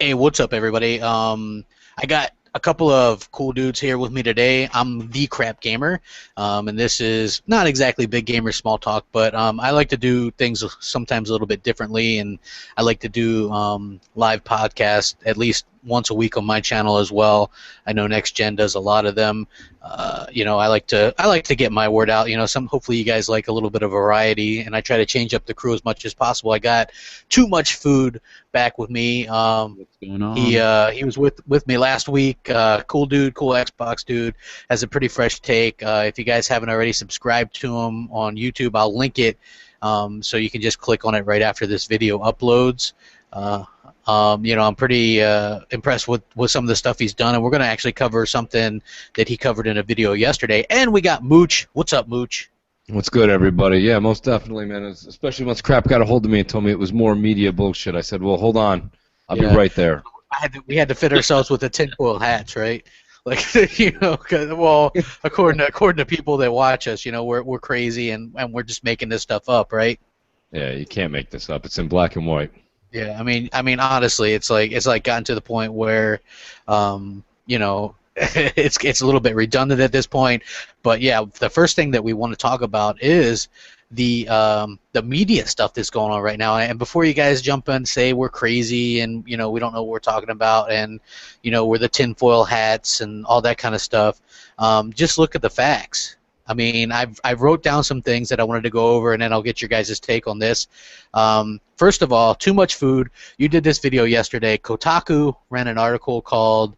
Hey, what's up, everybody? I got a couple of cool dudes here with me today. I'm the Crap Gamer, and this is not exactly big gamer small talk, but I like to do things sometimes a little bit differently, and I like to do live podcasts at least once a week on my channel as well. I know Next Gen does a lot of them. I like to get my word out. Hopefully you guys like a little bit of variety, and I try to change up the crew as much as possible. I got too much food back with me. What's going He on? uh, he was with me last week. Cool dude, cool Xbox dude. Has a pretty fresh take. If you guys haven't already subscribed to him on YouTube, I'll link it so you can just click on it right after this video uploads. Uh, I'm pretty impressed with some of the stuff he's done, and we're going to actually cover something that he covered in a video yesterday. And we got Mooch. What's up, Mooch? What's good, everybody? Yeah, most definitely, man. Especially once Crap got a hold of me and told me it was more media bullshit. I said, well, hold on. I'll be Yeah, right there. we had to fit ourselves with the tinfoil hats, right? Like, 'cause, well, according to people that watch us, we're crazy and we're just making this stuff up, right? Yeah, you can't make this up. It's in black and white. Yeah, I mean, honestly, it's like gotten to the point where, it's a little bit redundant at this point. But yeah, the first thing that we want to talk about is the media stuff that's going on right now. And before you guys jump in, say we're crazy and we don't know what we're talking about, and we're the tinfoil hats and all that kind of stuff. Just look at the facts. I mean, I've wrote down some things that I wanted to go over, and then I'll get your guys' take on this. First of all, too much food. You did this video yesterday. Kotaku ran an article called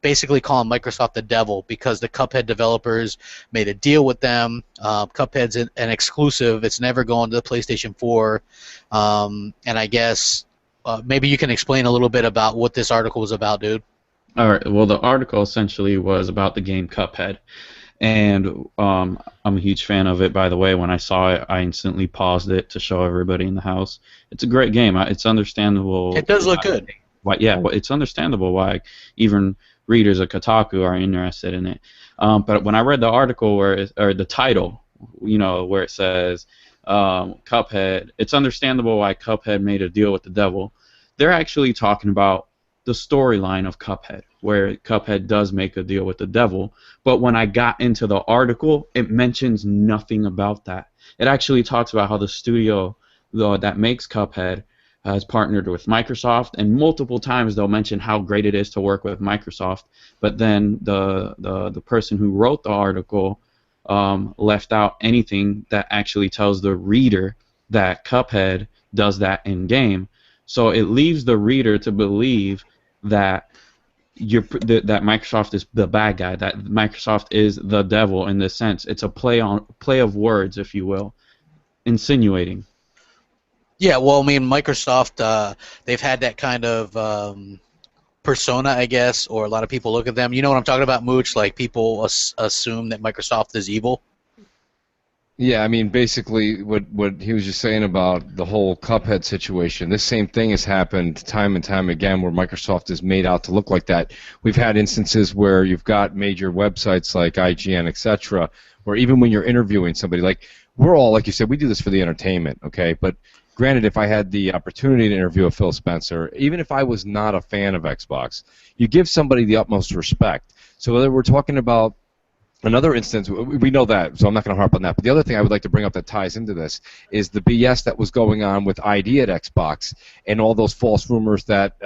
basically calling Microsoft the devil because the Cuphead developers made a deal with them. Cuphead's an exclusive. It's never going to the PlayStation 4. And I guess maybe you can explain a little bit about what this article was about, dude. All right. Well, the article essentially was about the game Cuphead, and I'm a huge fan of it. By the way, when I saw it, I instantly paused it to show everybody in the house. It's a great game. It's understandable. It does look good. Well, it's understandable why even readers of Kotaku are interested in it. But when I read the article or the title, where it says Cuphead, it's understandable why Cuphead made a deal with the devil. They're actually talking about the storyline of Cuphead, where Cuphead does make a deal with the devil. But when I got into the article, it mentions nothing about that. It actually talks about how the studio that makes Cuphead has partnered with Microsoft, and multiple times they'll mention how great it is to work with Microsoft. But then the person who wrote the article left out anything that actually tells the reader that Cuphead does that in game. So it leaves the reader to believe that that Microsoft is the bad guy, that Microsoft is the devil in this sense. It's a play of words, if you will, insinuating. Yeah, well, I mean, Microsoft, they've had that kind of persona, I guess, or a lot of people look at them. You know what I'm talking about, Mooch? Like, people assume that Microsoft is evil. Yeah, I mean, basically, what he was just saying about the whole Cuphead situation, this same thing has happened time and time again where Microsoft is made out to look like that. We've had instances where you've got major websites like IGN, etc., where even when you're interviewing somebody, like, we're all, like you said, we do this for the entertainment, okay? But granted, if I had the opportunity to interview a Phil Spencer, even if I was not a fan of Xbox, you give somebody the utmost respect. So whether we're talking about another instance, we know that, so I'm not going to harp on that. But the other thing I would like to bring up that ties into this is the BS that was going on with ID at Xbox and all those false rumors that,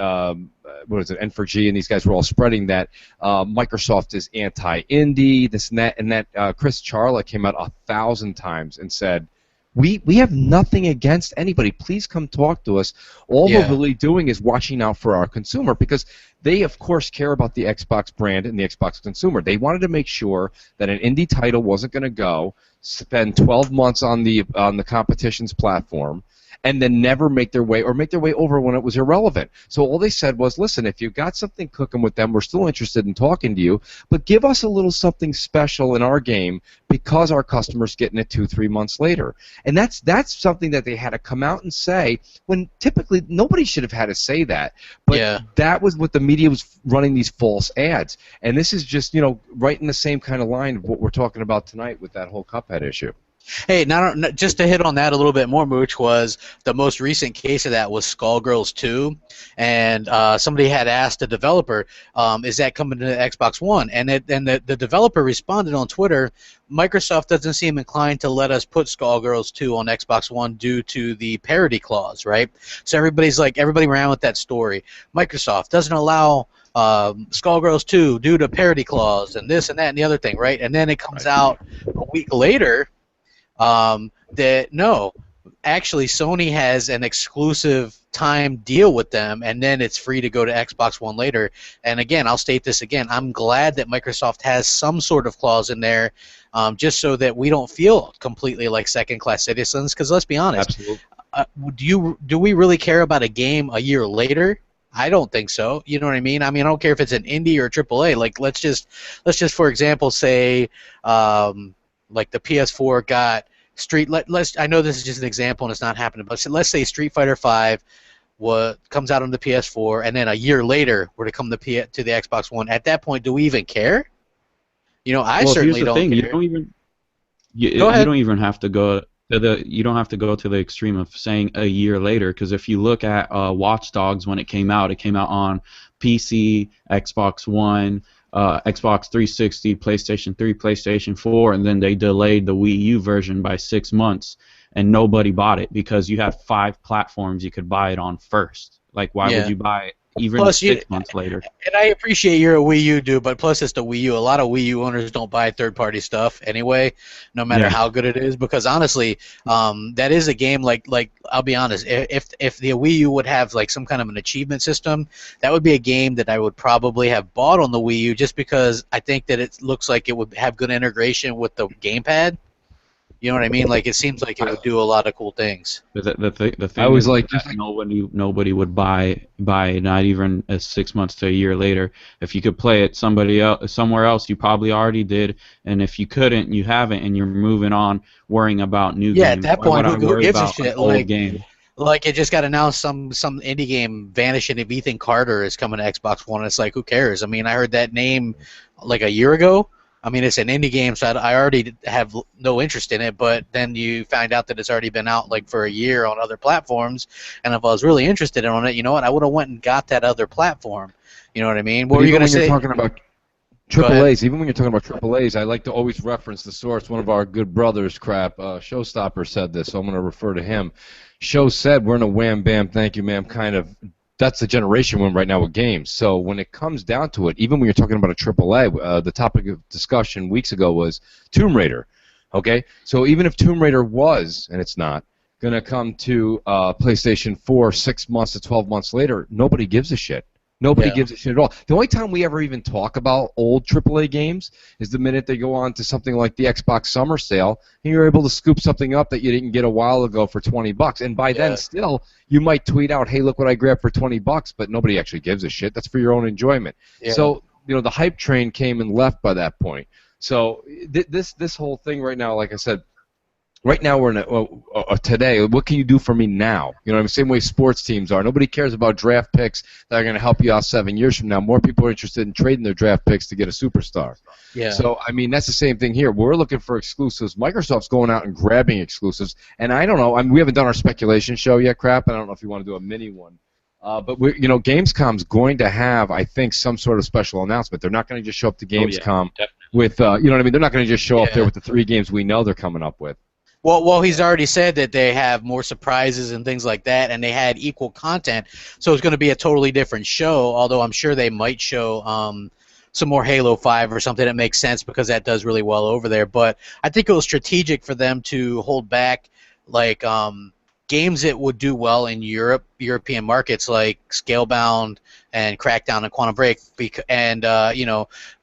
what is it, N4G and these guys were all spreading that Microsoft is anti-indie, this and that, Chris Charla came out 1,000 times and said, we have nothing against anybody. Please come talk to us. All we're really doing is watching out for our consumer because they, of course, care about the Xbox brand and the Xbox consumer. They wanted to make sure that an indie title wasn't going to go spend 12 months on the competition's platform and then never make their way over when it was irrelevant. So all they said was, listen, if you've got something cooking with them, we're still interested in talking to you, but give us a little something special in our game because our customer's getting it 2-3 months later. And that's something that they had to come out and say when typically nobody should have had to say that. But that was what the media was running these false ads. And this is just, right in the same kind of line of what we're talking about tonight with that whole Cuphead issue. Hey, not just to hit on that a little bit more, Mooch, was the most recent case of that was Skullgirls 2, and somebody had asked the developer, "Is that coming to Xbox One?" And the developer responded on Twitter, "Microsoft doesn't seem inclined to let us put Skullgirls 2 on Xbox One due to the parity clause, right?" So everybody ran with that story. Microsoft doesn't allow Skullgirls 2 due to parity clause and this and that and the other thing, right? And then it comes Right. out a week later that no, actually Sony has an exclusive time deal with them, and then it's free to go to Xbox One later. And again, I'll state this again: I'm glad that Microsoft has some sort of clause in there, just so that we don't feel completely like second-class citizens. Because let's be honest, Absolutely. do we really care about a game a year later? I don't think so. You know what I mean? I don't care if it's an indie or a AAA. Like let's just for example say, like the PS4 got I know this is just an example and it's not happening, but let's say Street Fighter 5 comes out on the PS4, and then a year later were to come to the Xbox One. At that point, do we even care? I Well, here's certainly the don't thing: care. Go you ahead. don't even have to go you don't have to go to the extreme of saying a year later, because if you look at Watch Dogs when it came out on PC, Xbox One, Xbox 360, PlayStation 3, PlayStation 4, and then they delayed the Wii U version by 6 months, and nobody bought it because you had 5 platforms you could buy it on first. Like, why would Yeah. you buy it even Plus, you 6 months later? and I appreciate you're a Wii U dude, but plus it's the Wii U. A lot of Wii U owners don't buy third-party stuff anyway, no matter Yeah. how good it is. Because honestly, that is a game like I'll be honest. If the Wii U would have like some kind of an achievement system, that would be a game that I would probably have bought on the Wii U, just because I think that it looks like it would have good integration with the gamepad. You know what I mean? Like it seems like it would do a lot of cool things. But the I thing was is like, that just like, nobody would buy not even 6 months to a year later. If you could play it somewhere else, you probably already did. And if you couldn't, you haven't, and you're moving on, worrying about new Yeah, at games. that Why would point, I who worry gives a about an shit? old game? Like it just got announced some indie game Vanishing of Ethan Carter is coming to Xbox One. It's like, who cares? I heard that name like a year ago. It's an indie game, so I already have no interest in it. But then you find out that it's already been out like for a year on other platforms, and if I was really interested in it, you know what? I would have went and got that other platform. You know what I mean? What but were you even gonna when you're say? talking about Go Triple ahead. A's, even when you're talking about Triple A's, I like to always reference the source. One of our good brothers, Showstopper, said this, so I'm going to refer to him. Show said we're in a wham bam, thank you, ma'am, kind of. That's the generation we're in right now with games. So when it comes down to it, even when you're talking about a Triple A, the topic of discussion weeks ago was Tomb Raider. Okay, so even if Tomb Raider was, and it's not, going to come to PlayStation 4 6 months to 12 months later, nobody gives a shit. Nobody Yeah. gives a shit at all. The only time we ever even talk about old AAA games is the minute they go on to something like the Xbox Summer Sale, and you're able to scoop something up that you didn't get a while ago for $20. And by then, Yeah. still, you might tweet out, "Hey, look what I grabbed for $20," but nobody actually gives a shit. That's for your own enjoyment. Yeah. So, the hype train came and left by that point. So this whole thing right now, like I said, right now we're in today. What can you do for me now? Same way sports teams are. Nobody cares about draft picks that are going to help you out 7 years from now. More people are interested in trading their draft picks to get a superstar. Yeah. So that's the same thing here. We're looking for exclusives. Microsoft's going out and grabbing exclusives, and I don't know. We haven't done our speculation show yet, Crap. And I don't know if you want to do a mini one. But Gamescom's going to have, I think, some sort of special announcement. They're not going to just show up to Oh yeah, Gamescom definitely. with, you know what I mean? They're not going to just show up there Yeah. with the 3 games we know they're coming up with. Well, he's already said that they have more surprises and things like that, and they had equal content, so it's going to be a totally different show. Although I'm sure they might show some more Halo 5 or something that makes sense because that does really well over there. But I think it was strategic for them to hold back like games that would do well in European markets like Scalebound and Crackdown and Quantum Break. And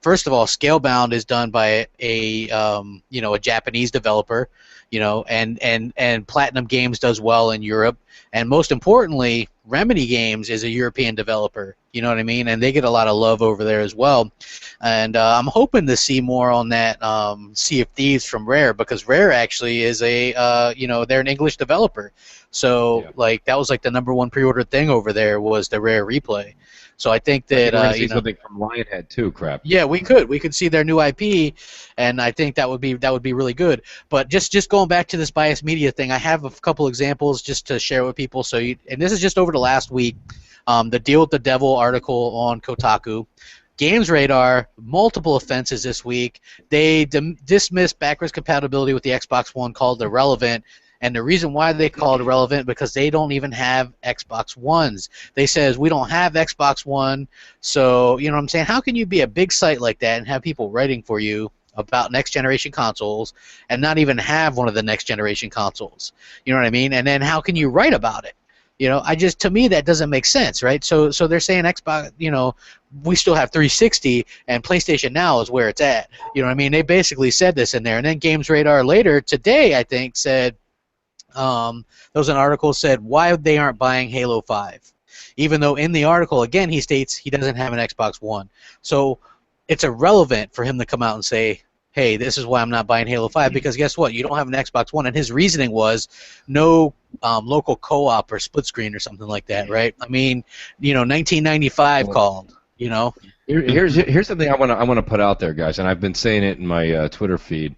first of all, Scalebound is done by a Japanese developer. And Platinum Games does well in Europe, and most importantly, Remedy Games is a European developer. You know what I mean? And they get a lot of love over there as well. And I'm hoping to see more on that Sea of Thieves from Rare, because Rare actually is they're an English developer. So Yeah. like that was like the #1 one pre-ordered thing over there was the Rare Replay. So I think that I think we're gonna see you know, something from Lionhead too, Crap. yeah, we could see their new IP, and I think that would be really good. But just going back to this biased media thing, I have a couple examples just to share with people. So and this is just over the last week, the Deal with the Devil article on Kotaku. Games Radar, multiple offenses this week. They dismissed backwards compatibility with the Xbox One, called irrelevant. And the reason why they call it irrelevant, because they don't even have Xbox Ones. They says we don't have Xbox One, so you know what I'm saying? How can you be a big site like that and have people writing for you about next generation consoles and not even have one of the next generation consoles? You know what I mean? And then how can you write about it? You know, to me that doesn't make sense, right? So they're saying Xbox, you know, we still have 360 and PlayStation Now is where it's at. You know what I mean? They basically said this in there. And then Games Radar later today, I think, said there was an article said why they aren't buying Halo 5, even though in the article again he states he doesn't have an Xbox One. So it's irrelevant for him to come out and say, hey, this is why I'm not buying Halo 5, because guess what? You don't have an Xbox One, and his reasoning was no local co-op or split screen or something like that, right? I mean, you know, 1995 called, you know. Here's something I want to put out there, guys, and I've been saying it in my Twitter feed.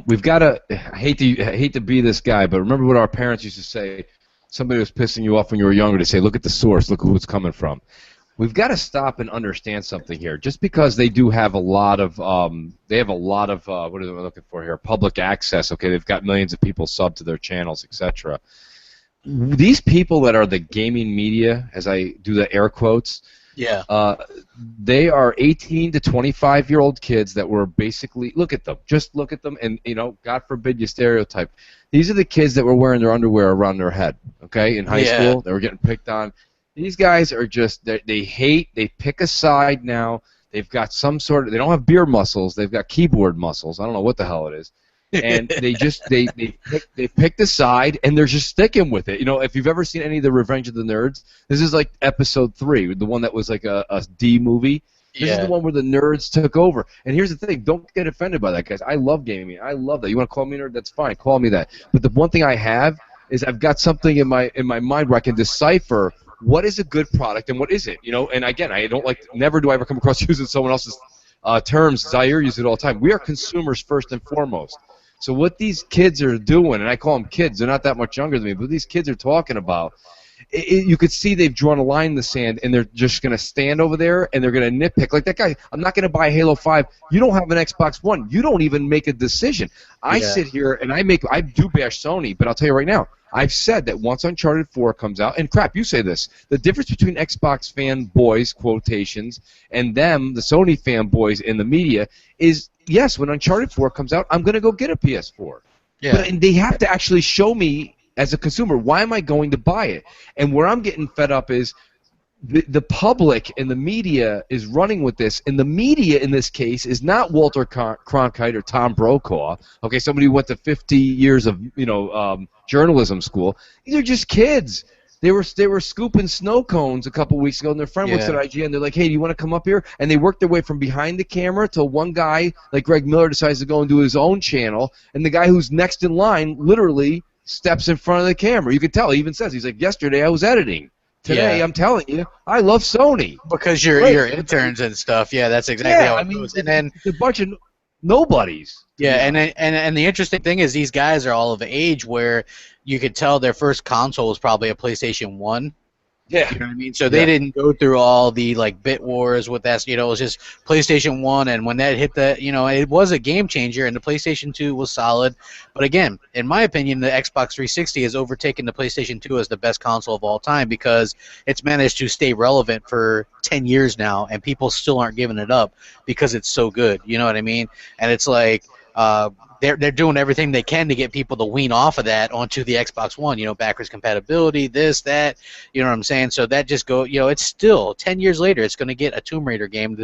We've got to I hate to be this guy, but remember what our parents used to say. Somebody was pissing you off when you were younger to say, look at the source, look who it's coming from. We've got to stop and understand something here. Just because they do have a lot of what are they looking for here? Public access. Okay, they've got millions of people sub to their channels, etc. These people that are the gaming media, as I do the air quotes, yeah, they are 18 to 25-year-old kids that were basically, look at them, just look at them, and you know, God forbid you stereotype. These are the kids that were wearing their underwear around their head, okay, in high school. They were getting picked on. These guys are just, they hate, they pick a side now. They've got some sort of, they don't have beer muscles, they've got keyboard muscles. I don't know what the hell it is. And they just, they picked a side, and they're just sticking with it. You know, if you've ever seen any of the Revenge of the Nerds, this is like episode 3, the one that was like a D movie. This is the one where the nerds took over. And here's the thing, don't get offended by that, guys. I love gaming. I love that. You want to call me a nerd? That's fine. Call me that. But the one thing I have is I've got something in my mind where I can decipher what is a good product and what isn't. You know, and again, I don't like, never do I ever come across using someone else's terms. Zaire uses it all the time. We are consumers first and foremost. So what these kids are doing, and I call them kids, they're not that much younger than me, but what these kids are talking about, you could see they've drawn a line in the sand, and they're just going to stand over there, and they're going to nitpick. Like that guy, I'm not going to buy Halo 5. You don't have an Xbox One. You don't even make a decision. I sit here, and I do bash Sony, but I'll tell you right now, I've said that once Uncharted 4 comes out, and crap, you say this, the difference between Xbox fanboys, quotations, and them, the Sony fanboys in the media, is, yes, when Uncharted 4 comes out, I'm going to go get a PS4. Yeah. But they have to actually show me, as a consumer, why am I going to buy it? And where I'm getting fed up is the public and the media is running with this, and the media in this case is not Walter Cronkite or Tom Brokaw, okay, somebody who went to 50 years of journalism school. These are just kids. They were scooping snow cones a couple weeks ago, and their friend looks at IGN, and they're like, hey, do you want to come up here? And they work their way from behind the camera till one guy, like Greg Miller, decides to go and do his own channel, and the guy who's next in line literally steps in front of the camera. You can tell. He even says, he's like, yesterday I was editing. Today, I'm telling you, I love Sony. Because you're interns and stuff. Yeah, that's exactly how it goes. And then it's a bunch of nobodies. Yeah, and the interesting thing is these guys are all of age where you could tell their first console was probably a PlayStation 1. Yeah. You know what I mean? So they didn't go through all the like bit wars with that. You know, it was just PlayStation 1, and when that hit the, you know, it was a game changer, and the PlayStation 2 was solid. But again, in my opinion, the Xbox 360 has overtaken the PlayStation 2 as the best console of all time because it's managed to stay relevant for 10 years now, and people still aren't giving it up because it's so good. You know what I mean? And it's like they're doing everything they can to get people to wean off of that onto the Xbox One, you know, backwards compatibility, this, that, you know what I'm saying? So that just you know, it's still, 10 years later, it's going to get a Tomb Raider game,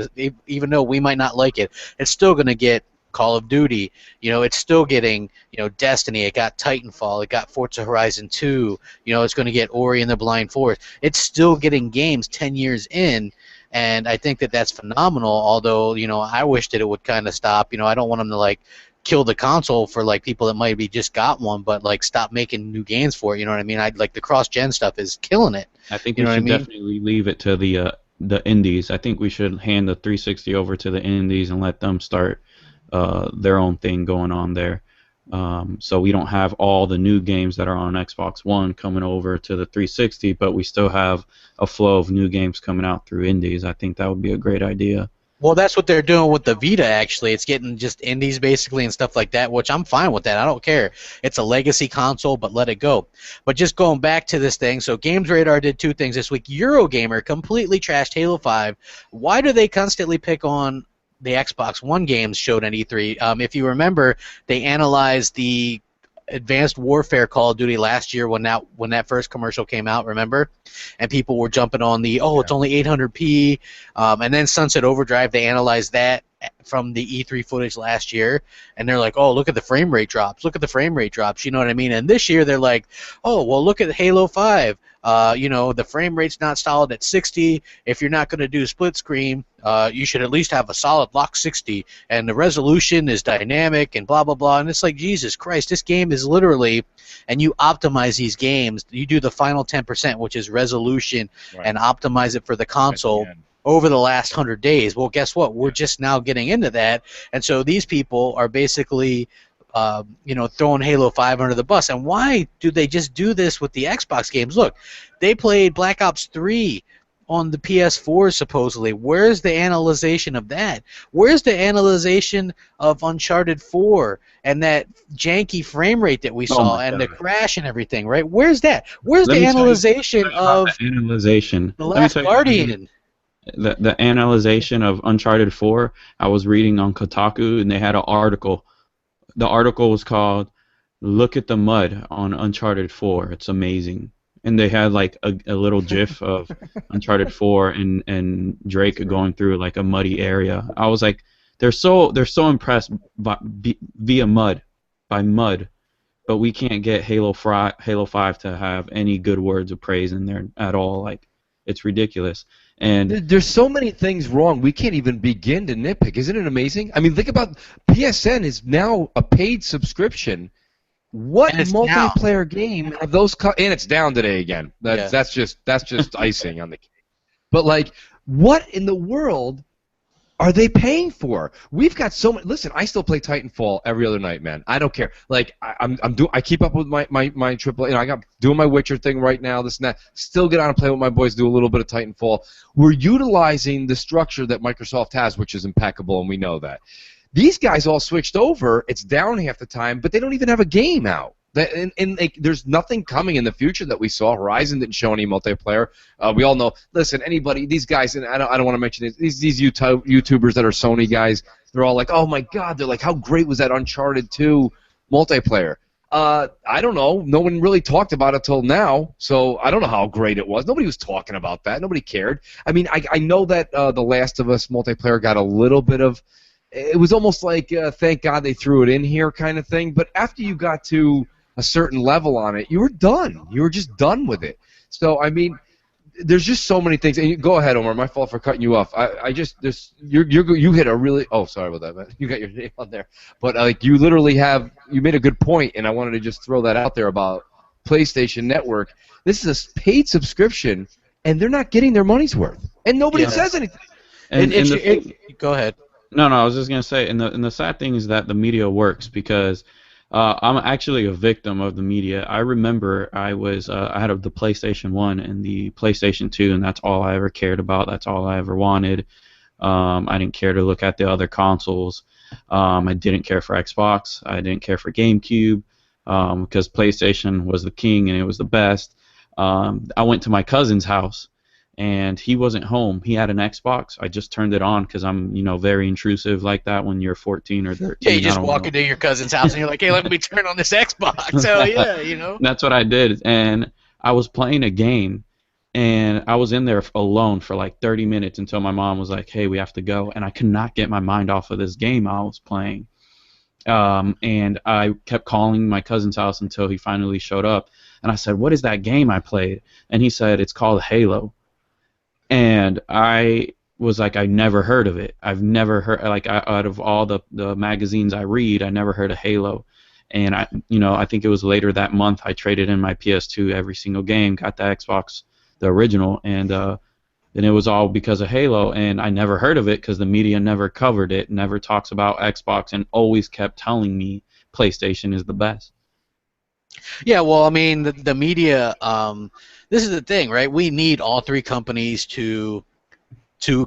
even though we might not like it. It's still going to get Call of Duty, you know, it's still getting, you know, Destiny, it got Titanfall, it got Forza Horizon 2, you know, it's going to get Ori and the Blind Forest. It's still getting games 10 years in, and I think that that's phenomenal, although, you know, I wish that it would kind of stop. You know, I don't want them to, like, kill the console for like people that might be just got one, but like stop making new games for it. You know what I mean? I like the cross-gen stuff is killing it. I think You we know what I should mean? definitely leave it to the indies. I think we should hand the 360 over to the indies and let them start their own thing going on there. So we don't have all the new games that are on Xbox One coming over to the 360, but we still have a flow of new games coming out through indies. I think that would be a great idea. Well, that's what they're doing with the Vita, actually. It's getting just indies, basically, and stuff like that, which I'm fine with that. I don't care. It's a legacy console, but let it go. But just going back to this thing, so Games Radar did two things this week. Eurogamer completely trashed Halo 5. Why do they constantly pick on the Xbox One games showed on E3? If you remember, they analyzed the Advanced Warfare Call of Duty last year when that first commercial came out, remember? And people were jumping on the, it's only 800p. And then Sunset Overdrive, they analyzed that from the E3 footage last year, and they're like, oh, look at the frame rate drops. Look at the frame rate drops. You know what I mean? And this year they're like, oh, well, look at Halo 5. The frame rate's not solid at 60. If you're not going to do split screen, you should at least have a solid lock 60. And the resolution is dynamic and blah, blah, blah. And it's like, Jesus Christ, this game is literally, and you optimize these games. You do the final 10%, which is resolution, and optimize it for the console over the last 100 days. Well, guess what? We're just now getting into that. And so these people are basically throwing Halo 5 under the bus. And why do they just do this with the Xbox games? Look, they played Black Ops 3 on the PS4 supposedly. Where's the analyzation of that? Where's the analyzation of Uncharted 4 and that janky frame rate that we saw and the crash and everything, right? Where's that? Where's the analyzation of The Last Guardian? The analyzation of Uncharted 4, I was reading on Kotaku, and they had an article. The article was called "Look at the Mud on Uncharted 4. It's amazing." And they had like a little GIF of Uncharted 4 and Drake going through like a muddy area. I was like, they're so impressed by mud, but we can't get Halo 5 to have any good words of praise in there at all. Like, it's ridiculous. And there's so many things wrong, we can't even begin to nitpick. Isn't it amazing? I mean, think about PSN is now a paid subscription. What multiplayer game have those? And it's down today again. That's just icing on the cake. But like, what in the world are they paying for? We've got so much. Listen, I still play Titanfall every other night, man. I don't care. Like, I keep up with my triple. I got doing my Witcher thing right now. This and that. Still get on and play with my boys. Do a little bit of Titanfall. We're utilizing the structure that Microsoft has, which is impeccable, and we know that. These guys all switched over. It's down half the time, but they don't even have a game out. There's nothing coming in the future that we saw. Horizon didn't show any multiplayer. We all know. Listen, these guys, and I don't want to mention these YouTubers that are Sony guys. They're all like, oh my God. They're like, how great was that Uncharted 2 multiplayer? I don't know. No one really talked about it till now, so I don't know how great it was. Nobody was talking about that. Nobody cared. I mean, I know that The Last of Us multiplayer got a little bit of. It was almost like, thank God they threw it in here kind of thing. But after you got to a certain level on it, you were done. You were just done with it. So, I mean, there's just so many things. And go ahead, Omar. My fault for cutting you off. You hit a really. Oh, sorry about that, man. You got your name on there. But like, you made a good point, and I wanted to just throw that out there about PlayStation Network. This is a paid subscription, and they're not getting their money's worth, and nobody says anything. Go ahead. No, I was just gonna say, and the sad thing is that the media works because I'm actually a victim of the media. I remember I had the PlayStation 1 and the PlayStation 2, and that's all I ever cared about. That's all I ever wanted. I didn't care to look at the other consoles. I didn't care for Xbox. I didn't care for GameCube because PlayStation was the king and it was the best. I went to my cousin's house. And he wasn't home. He had an Xbox. I just turned it on because I'm, very intrusive like that when you're 14 or 13. Yeah, you just walk into your cousin's house and you're like, hey, let me turn on this Xbox. Hell yeah, That's what I did. And I was playing a game, and I was in there alone for like 30 minutes until my mom was like, hey, we have to go. And I could not get my mind off of this game I was playing. And I kept calling my cousin's house until he finally showed up. And I said, what is that game I played? And he said, it's called Halo. And I was like, I never heard of it. I've never heard, like, out of all the magazines I read, I never heard of Halo. And I think it was later that month I traded in my PS2 every single game, got the Xbox, the original, and it was all because of Halo. And I never heard of it because the media never covered it, never talks about Xbox, and always kept telling me PlayStation is the best. Yeah, well, I mean, the media. This is the thing, right? We need all three companies to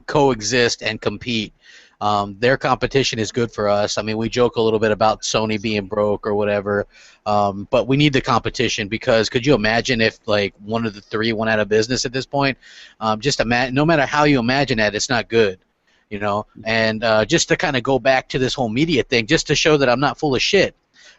coexist and compete. Their competition is good for us. I mean, we joke a little bit about Sony being broke or whatever, but we need the competition because could you imagine if like one of the three went out of business at this point? Just imagine, no matter how you imagine that, it's not good, you know. And just to kind of go back to this whole media thing, just to show that I'm not full of shit.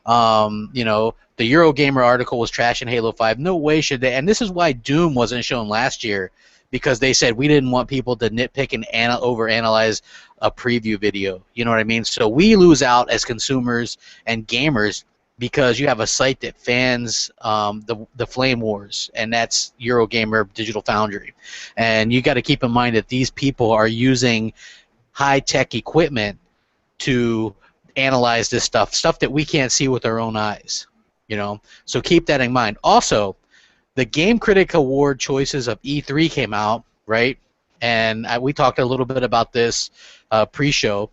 You know, the Eurogamer article was trashing Halo 5. No way should they. And this is why Doom wasn't shown last year, because they said we didn't want people to nitpick and overanalyze a preview video. You know what I mean? So we lose out as consumers and gamers because you have a site that fans the flame wars, and that's Eurogamer Digital Foundry. And you got to keep in mind that these people are using high-tech equipment to analyze this stuff that we can't see with our own eyes. You know, so keep that in mind. Also, the Game Critic Award choices of E3 came out, right? And we talked a little bit about this pre-show.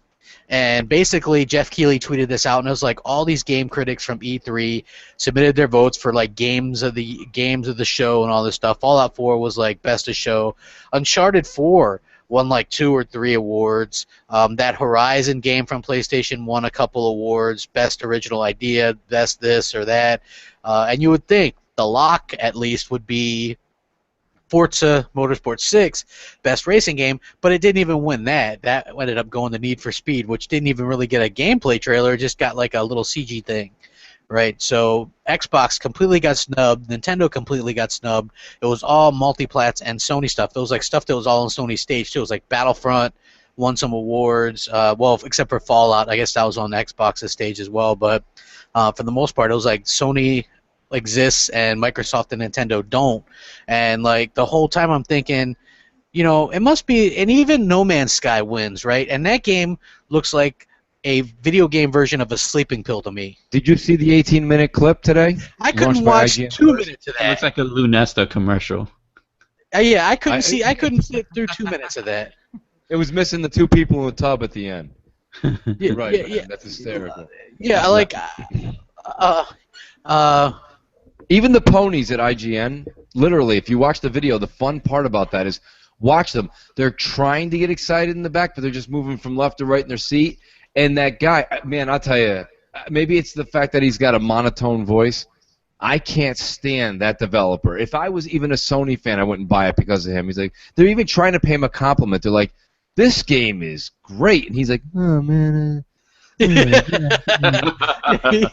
And basically, Jeff Keely tweeted this out, and it was like all these game critics from E3 submitted their votes for like games of the show and all this stuff. Fallout 4 was like best of show. Uncharted 4 won like 2 or 3 awards. That Horizon game from PlayStation won a couple awards. Best original idea, best this or that. And you would think the lock at least would be Forza Motorsport 6, best racing game, but it didn't even win that. That ended up going to Need for Speed, which didn't even really get a gameplay trailer, it just got like a little CG thing. Right, so Xbox completely got snubbed, Nintendo completely got snubbed. It was all multiplats and Sony stuff. It was like stuff that was all on Sony stage too. It was like Battlefront won some awards, well, except for Fallout. I guess that was on Xbox's stage as well. But for the most part, it was like Sony exists and Microsoft and Nintendo don't. And like the whole time, I'm thinking, you know, it must be. And even No Man's Sky wins, right? And that game looks like a video game version of a sleeping pill to me. Did you see the 18-minute clip today? I couldn't watch 2 minutes of that. It looks like a Lunesta commercial. Yeah, I couldn't see. I couldn't sit through 2 minutes of that. It was missing the two people in the tub at the end. Yeah, Right, yeah, that's hysterical. Yeah, like, even the ponies at IGN, literally, if you watch the video, the fun part about that is watch them. They're trying to get excited in the back, but they're just moving from left to right in their seat. And that guy, man, I'll tell you, maybe it's the fact that he's got a monotone voice. I can't stand that developer. If I was even a Sony fan, I wouldn't buy it because of him. He's like, they're even trying to pay him a compliment. They're like, this game is great. And he's like, oh, man.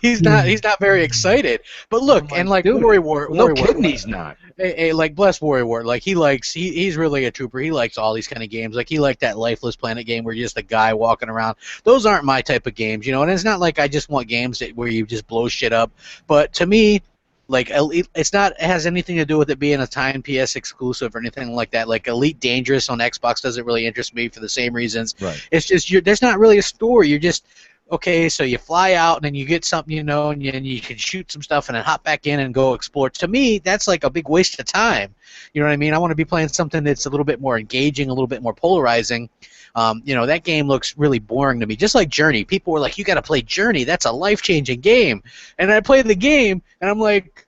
He's not very excited. But look, and like no kidding, he's not. Hey, like bless Worrywart, like he's really a trooper. He likes all these kind of games. Like he liked that Lifeless Planet game where you're just a guy walking around. Those aren't my type of games, you know. And it's not like I just want games where you just blow shit up. But to me, like it's not. It has anything to do with it being a timed PS exclusive or anything like that. Like Elite Dangerous on Xbox doesn't really interest me for the same reasons. Right. It's just there's not really a story. You're just okay, so you fly out and then you get something, you know, and you can shoot some stuff and then hop back in and go explore. To me, that's like a big waste of time. You know what I mean? I want to be playing something that's a little bit more engaging, a little bit more polarizing. You know, that game looks really boring to me. Just like Journey. People were like, you got to play Journey. That's a life-changing game. And I played the game, and I'm like,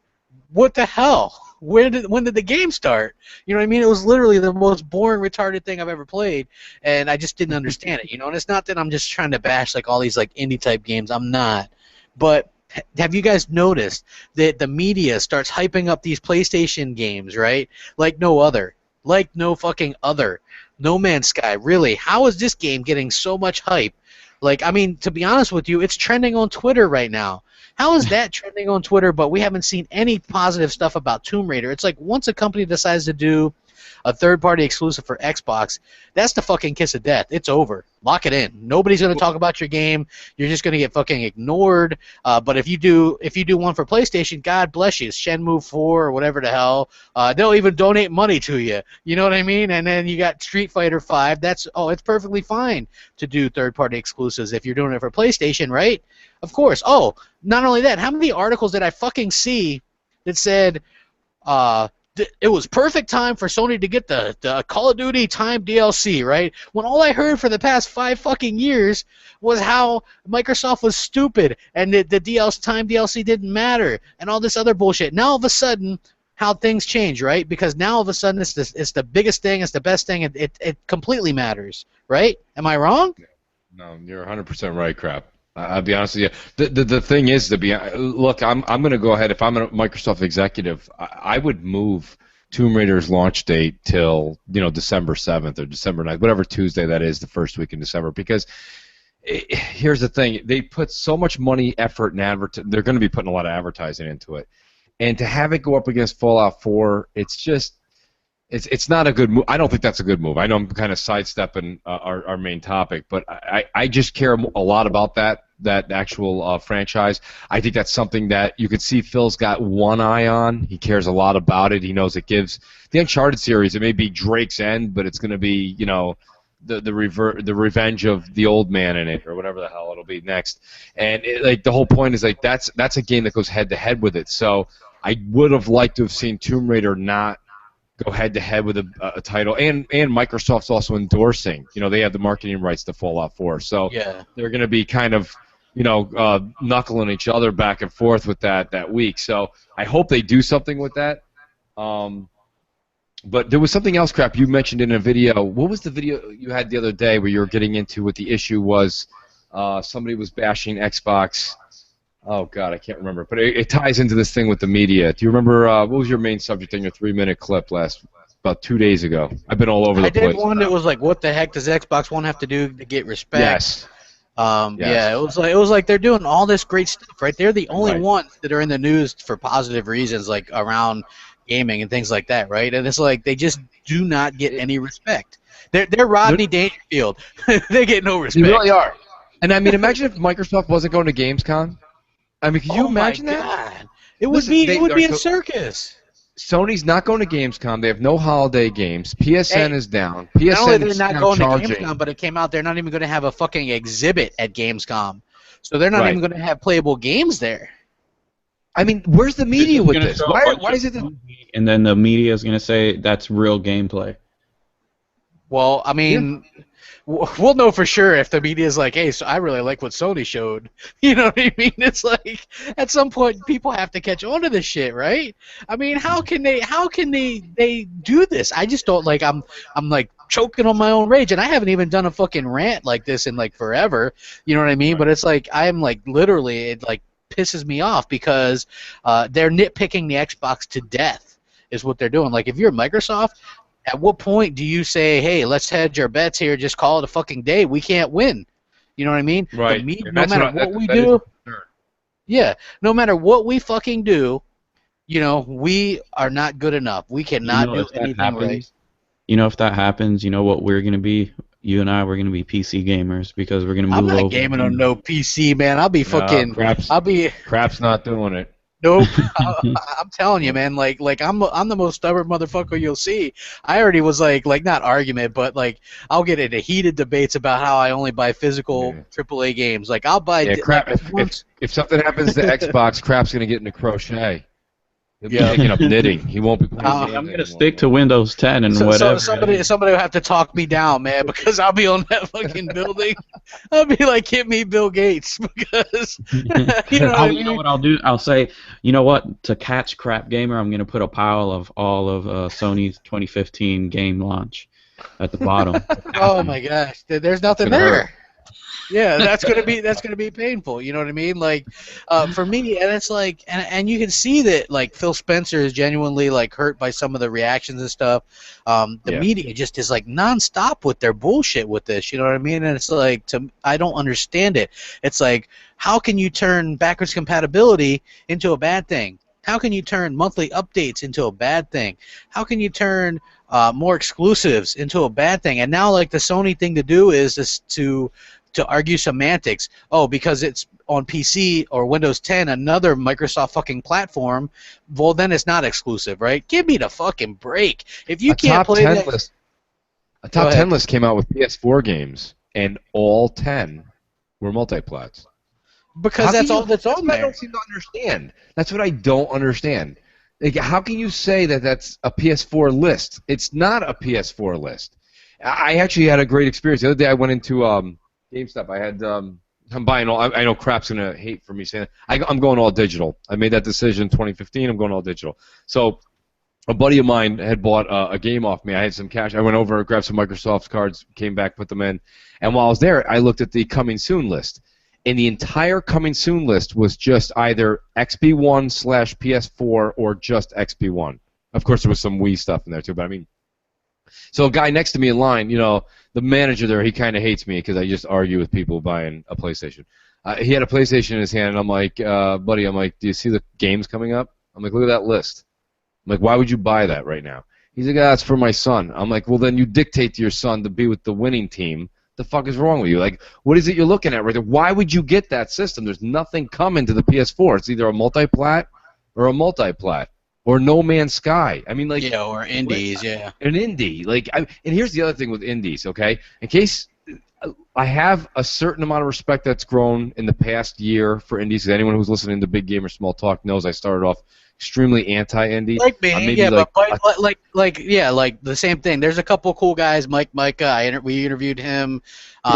what the hell? When did the game start? You know what I mean? It was literally the most boring, retarded thing I've ever played, and I just didn't understand it. You know, and it's not that I'm just trying to bash like all these like indie type games. I'm not. But have you guys noticed that the media starts hyping up these PlayStation games, right? Like no other. Like no fucking other. No Man's Sky. Really? How is this game getting so much hype? Like, I mean, to be honest with you, it's trending on Twitter right now. How is that trending on Twitter, but we haven't seen any positive stuff about Tomb Raider? It's like once a company decides to do a third-party exclusive for Xbox, that's the fucking kiss of death. It's over. Lock it in. Nobody's going to talk about your game. You're just going to get fucking ignored. But if you do one for PlayStation, God bless you. Shenmue 4 or whatever the hell. They'll even donate money to you. You know what I mean? And then you got Street Fighter 5. It's perfectly fine to do third-party exclusives if you're doing it for PlayStation, right? Of course. Oh, not only that, how many articles did I fucking see that said it was perfect time for Sony to get the Call of Duty Time DLC, right? When all I heard for the past 5 fucking years was how Microsoft was stupid and the Time DLC didn't matter and all this other bullshit. Now all of a sudden, how things change, right? Because now all of a sudden it's the biggest thing, it's the best thing, it completely matters, right? Am I wrong? No, you're 100% right, Crap. I'll be honest with you. The thing is, look, I'm going to go ahead. If I'm a Microsoft executive, I would move Tomb Raider's launch date till December 7th or December 9th, whatever Tuesday that is, the first week in December. Because here's the thing: they put so much money, effort, and they're going to be putting a lot of advertising into it, and to have it go up against Fallout 4, it's just. It's not a good move. I don't think that's a good move. I know I'm kind of sidestepping our main topic, but I just care a lot about that actual franchise. I think that's something that you could see Phil's got one eye on. He cares a lot about it. He knows it gives the Uncharted series. It may be Drake's End, but it's going to be the revenge of the old man in it, or whatever the hell it'll be next. And the whole point is that's a game that goes head to head with it. So I would have liked to have seen Tomb Raider not go head-to-head with a title, and Microsoft's also endorsing. They have the marketing rights to Fallout 4, so they're going to be kind of, knuckling each other back and forth with that week. So I hope they do something with that. But there was something else, Crap, you mentioned in a video. What was the video you had the other day where you were getting into what the issue was? Somebody was bashing Xbox. Oh, God, I can't remember. But it ties into this thing with the media. Do you remember what was your main subject in your 3-minute clip about 2 days ago? I've been all over the place. I did one that was like, what the heck does Xbox One have to do to get respect? Yes. Yes. Yeah, it was like they're doing all this great stuff, right? They're the only ones that are in the news for positive reasons, like around gaming and things like that, right? And it's like they just do not get any respect. They're Rodney Dangerfield. They get no respect. They really are. And I mean, imagine if Microsoft wasn't going to Gamescom. I mean, can you imagine that? It would be a circus. Sony's not going to Gamescom. They have no holiday games. PSN is down. PSN not only they're not going charging. to Gamescom, but it came out they're not even going to have a fucking exhibit at Gamescom. So they're not even going to have playable games there. I mean, where's the media with this? Why is it? And then the media is going to say that's real gameplay. Well, I mean, we'll know for sure if the media is like, hey, so I really like what Sony showed. You know what I mean? It's like at some point people have to catch on to this shit, right? I mean, how can they do this? I just don't like. I'm like choking on my own rage, and I haven't even done a fucking rant like this in like forever. You know what I mean? But it's like I'm like literally it like pisses me off because they're nitpicking the Xbox to death is what they're doing. Like if you're Microsoft. At what point do you say, hey, let's hedge our bets here, just call it a fucking day, we can't win? You know what I mean? Right. No matter what we do, no matter what we fucking do, we are not good enough. We cannot do anything right. If that happens, you know what we're going to be? You and I, we're going to be PC gamers because we're going to move over. I'm not gaming on no PC, man. I'll be fucking... Crap's not doing it. Nope, I'm telling you, man. Like I'm the most stubborn motherfucker you'll see. I already was like not argument, but like I'll get into heated debates about how I only buy physical AAA games. Like I'll buy. Yeah, Crap. If something happens to Xbox, Crap's gonna get into crochet. He'll be picking up knitting. He won't be. I'm gonna stick to Windows 10 and whatever. Somebody will have to talk me down, man, because I'll be on that fucking building. I'll be like, hit me, Bill Gates, because you know what I'll do? I'll say, you know what? To catch Crap Gamer, I'm gonna put a pile of all of Sony's 2015 game launch at the bottom. Oh my gosh, there's nothing there. Yeah, that's gonna be painful. You know what I mean? Like, for me, and it's like, and you can see that like Phil Spencer is genuinely like hurt by some of the reactions and stuff. The media just is like nonstop with their bullshit with this. You know what I mean? And it's like, I don't understand it. It's like, how can you turn backwards compatibility into a bad thing? How can you turn monthly updates into a bad thing? How can you turn more exclusives into a bad thing? And now, like, the Sony thing to do is just to argue semantics. Oh, because it's on PC or Windows 10, another Microsoft fucking platform, well, then it's not exclusive, right? Give me the fucking break. If you A can't top play 10 that... list. A top 10 list came out with PS4 games, and all 10 were multiplats. Because that's all that's on what I there. don't seem to understand. That's what I don't understand. Like, how can you say that that's a PS4 list? It's not a PS4 list. I actually had a great experience. The other day I went into GameStop. I had I'm buying all. I know Crap's gonna hate for me saying that. I'm going all digital. I made that decision in 2015. I'm going all digital. So a buddy of mine had bought a game off me. I had some cash. I went over, grabbed some Microsoft cards, came back, put them in, and while I was there, I looked at the coming soon list. And the entire coming soon list was just either XB1/PS4 or just XB1. Of course, there was some Wii stuff in there too, but I mean, so a guy next to me in line, you know, the manager there, he kind of hates me because I just argue with people buying a PlayStation. He had a PlayStation in his hand, and I'm like, buddy, I'm like, do you see the games coming up? I'm like, look at that list. I'm like, why would you buy that right now? He's like, it's for my son. I'm like, well, then you dictate to your son to be with the winning team. The fuck is wrong with you? Like, what is it you're looking at right there? Why would you get that system? There's nothing coming to the PS4. It's either a multi-plat or a multi-plat or No Man's Sky. I mean, like, Yeah, or indies, yeah. an indie. Like, and here's the other thing with indies. Okay, in case I have a certain amount of respect that's grown in the past year for indies. 'Cause anyone who's listening to Big Game or Small Talk knows I started off extremely anti-indie. Like me, yeah, but like the same thing. There's a couple cool guys. Mike, we interviewed him.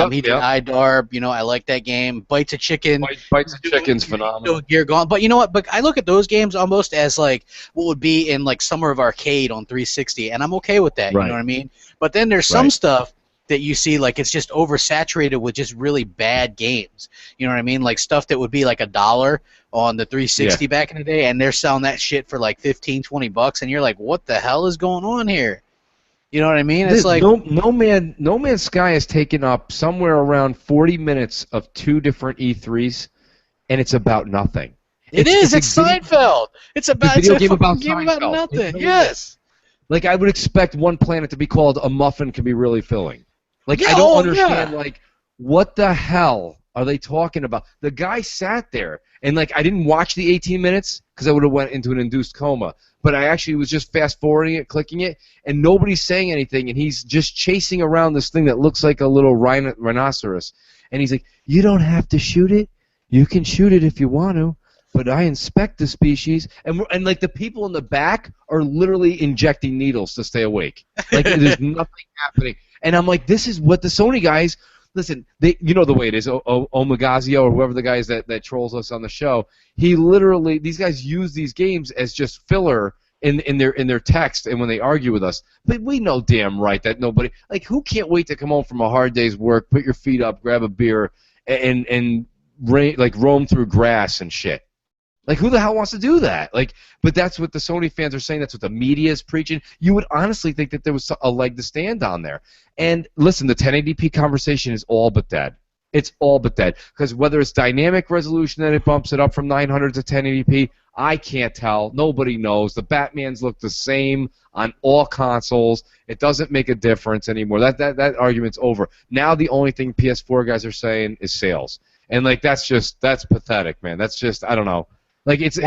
He did iDarb. You know, I like that game. Bites of Chicken. Bites of Chicken's phenomenal. Gear Gone. But you know what? But I look at those games almost as like what would be in like Summer of Arcade on 360, and I'm okay with that. Right. You know what I mean? But then there's some stuff that you see like it's just oversaturated with just really bad games. You know what I mean? Like stuff that would be like $1 on the 360 back in the day, and they're selling that shit for like $15-20, and you're like, what the hell is going on here? You know what I mean? It's like No Man's Sky has taken up somewhere around 40 minutes of 2 different E3s, and it's about nothing. It's Seinfeld. It's a video game about nothing. Yes. Like, I would expect one planet to be called A Muffin Can Be Really Filling. Like, I don't understand, like, what the hell are they talking about? The guy sat there, and, like, I didn't watch the 18 minutes because I would have went into an induced coma. But I actually was just fast-forwarding it, clicking it, and nobody's saying anything, and he's just chasing around this thing that looks like a little rhinoceros. And he's like, you don't have to shoot it. You can shoot it if you want to. But I inspect the species, and like the people in the back are literally injecting needles to stay awake. Like there's nothing happening, and I'm like, this is what the Sony guys. Listen, you know the way it is. Omagazio or whoever the guy is that trolls us on the show. He literally, these guys use these games as just filler in their text and when they argue with us. But we know damn right that nobody, like, who can't wait to come home from a hard day's work, put your feet up, grab a beer, and roam through grass and shit. Like, who the hell wants to do that? Like, but that's what the Sony fans are saying. That's what the media is preaching. You would honestly think that there was a leg to stand on there. And listen, the 1080p conversation is all but dead. It's all but dead. Because whether it's dynamic resolution that it bumps it up from 900 to 1080p, I can't tell. Nobody knows. The Batmans look the same on all consoles. It doesn't make a difference anymore. That argument's over. Now the only thing PS4 guys are saying is sales. And, like, that's pathetic, man. That's just, I don't know. Like, it's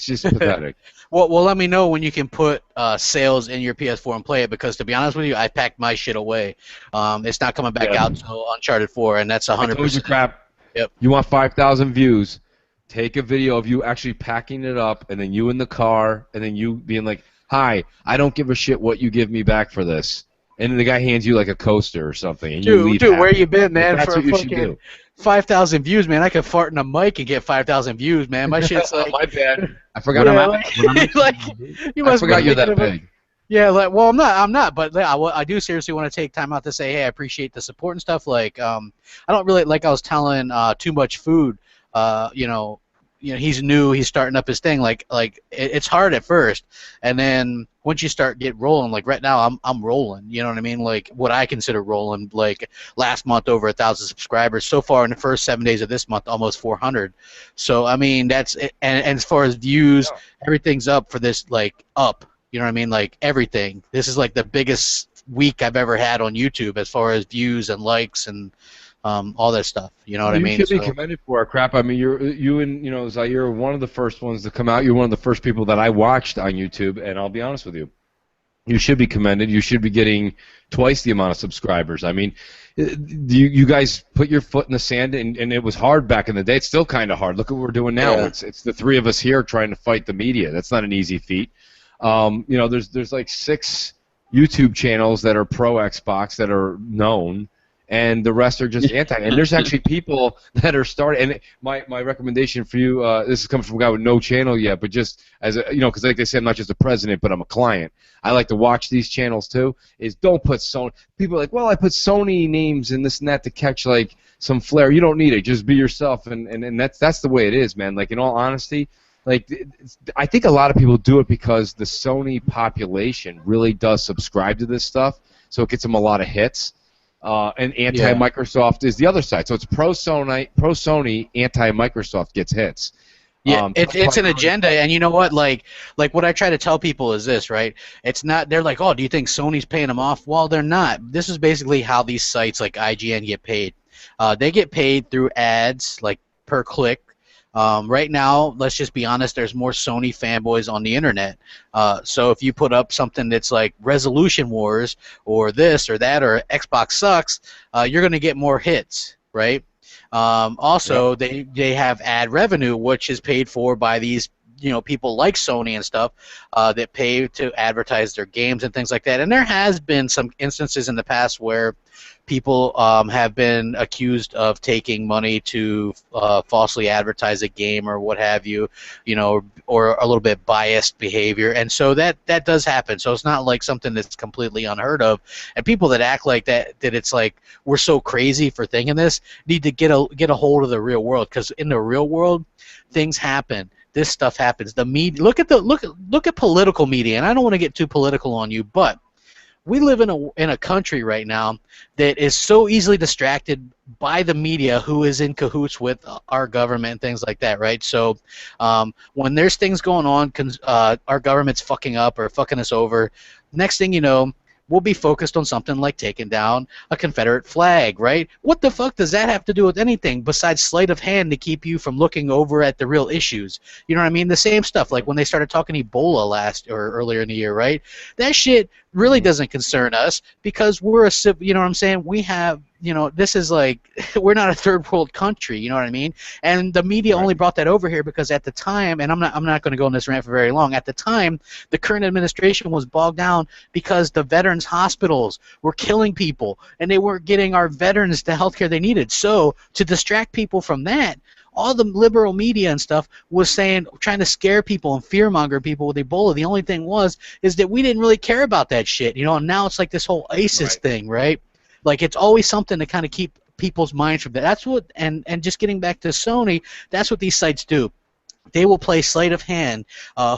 just pathetic. Well, let me know when you can put sales in your PS4 and play it, because to be honest with you, I packed my shit away. It's not coming back out until Uncharted 4, and that's 100%. I told you, Crap. Yep. You want 5,000 views? Take a video of you actually packing it up, and then you in the car, and then you being like, "Hi, I don't give a shit what you give me back for this." And then the guy hands you like a coaster or something, and you leave. Dude, where you been, man? That's for what you should do. 5,000 views, man. I could fart in a mic and get 5,000 views, man. My shit's like... My bad. I forgot I forgot you're that big. Yeah, like, well, I'm not, but I do seriously want to take time out to say, hey, I appreciate the support and stuff. Like, I don't really, like I was telling Too Much Food, you know, he's new, he's starting up his thing. It's hard at first, and then once you start get rolling, like right now I'm rolling. You know what I mean? Like what I consider rolling. Like last month over 1,000 subscribers. So far in the first 7 days of this month, almost 400. So I mean and as far as views, everything's up for this up. You know what I mean? Like everything. This is like the biggest week I've ever had on YouTube as far as views and likes and all that stuff. You know what I mean? You should be commended for it, Crap. I mean, you and Zaire are one of the first ones to come out. You're one of the first people that I watched on YouTube, and I'll be honest with you. You should be commended. You should be getting twice the amount of subscribers. I mean, you guys put your foot in the sand, and it was hard back in the day. It's still kind of hard. Look at what we're doing now. Yeah. It's the three of us here trying to fight the media. That's not an easy feat. There's like 6 YouTube channels that are pro Xbox that are known, and the rest are just anti. And there's actually people that are starting. And my recommendation for you, this is coming from a guy with no channel yet, but just as because like they said, I'm not just a president, but I'm a client. I like to watch these channels too. Is don't put Sony. People are like, well, I put Sony names and this and that to catch like some flair. You don't need it. Just be yourself, and that's the way it is, man. Like in all honesty. Like, I think a lot of people do it because the Sony population really does subscribe to this stuff, so it gets them a lot of hits. And anti-Microsoft is the other side. So it's pro-Sony, anti-Microsoft gets hits. Yeah, it's an agenda, and you know what? Like what I try to tell people is this, right? It's not. They're like, oh, do you think Sony's paying them off? Well, they're not. This is basically how these sites like IGN get paid. They get paid through ads, like per click. Right now, let's just be honest, there's more Sony fanboys on the internet. So if you put up something that's like Resolution Wars or this or that or Xbox sucks, you're going to get more hits, right? Also, they have ad revenue, which is paid for by these people like Sony and stuff that pay to advertise their games and things like that. And there has been some instances in the past where people have been accused of taking money to falsely advertise a game or what have you, or a little bit biased behavior. And so that does happen. So it's not like something that's completely unheard of. And people that act like that it's like we're so crazy for thinking this need to get a hold of the real world, because in the real world, things happen. This stuff happens. The media. Look at political media, and I don't want to get too political on you, but we live in a country right now that is so easily distracted by the media, who is in cahoots with our government and things like that, right? So when there's things going on, our government's fucking up or fucking us over, next thing you know, we'll be focused on something like taking down a Confederate flag, right? What the fuck does that have to do with anything besides sleight of hand to keep you from looking over at the real issues? You know what I mean? The same stuff, like when they started talking Ebola earlier in the year, right? That shit really doesn't concern us because we're you know what I'm saying? We have, this is like, we're not a third world country, you know what I mean? And the media only brought that over here because at the time, and I'm not going to go on this rant for very long, at the time, the current administration was bogged down because the veterans hospitals were killing people and they weren't getting our veterans the health care they needed. So to distract people from that, all the liberal media and stuff was trying to scare people and fearmonger people with Ebola. The only thing is that we didn't really care about that shit, and now it's like this whole ISIS thing, right? Like it's always something to kind of keep people's minds from that. That's what, and just getting back to Sony, that's what these sites do. They will play sleight of hand.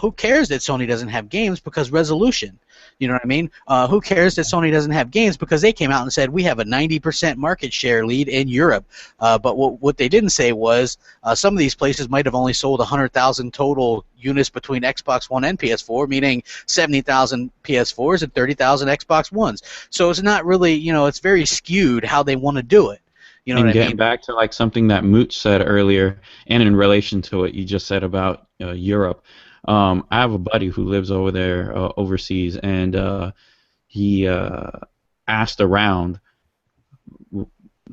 Who cares that Sony doesn't have games because resolution? You know what I mean? Who cares that Sony doesn't have games because they came out and said we have a 90% market share lead in Europe. But what they didn't say was some of these places might have only sold 100,000 total units between Xbox One and PS4, meaning 70,000 PS4s and 30,000 Xbox Ones. So it's not really, it's very skewed how they want to do it. You know and what I mean? Getting back to like something that Mooch said earlier, and in relation to what you just said about Europe, I have a buddy who lives over there overseas, and he asked around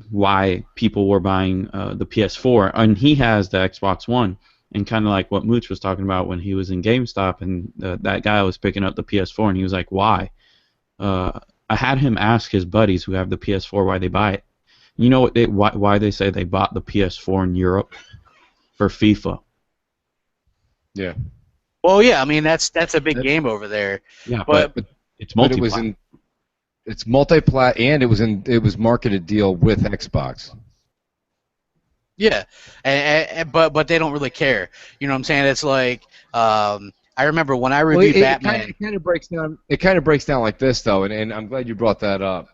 why people were buying the PS4, and he has the Xbox One, and kind of like what Mooch was talking about when he was in GameStop, and that guy was picking up the PS4, and he was like, why? I had him ask his buddies who have the PS4 why they buy it. You know what why they say they bought the PS4 in Europe? For FIFA. Yeah. Well, yeah, I mean that's a big game over there. Yeah, but it's multiplayer. It's multiplat, and it was marketed deal with Xbox. Yeah, but they don't really care. You know what I'm saying? It's like I remember when I Well, reviewed Batman. it kind of breaks down. It kind of breaks down like this, though, and I'm glad you brought that up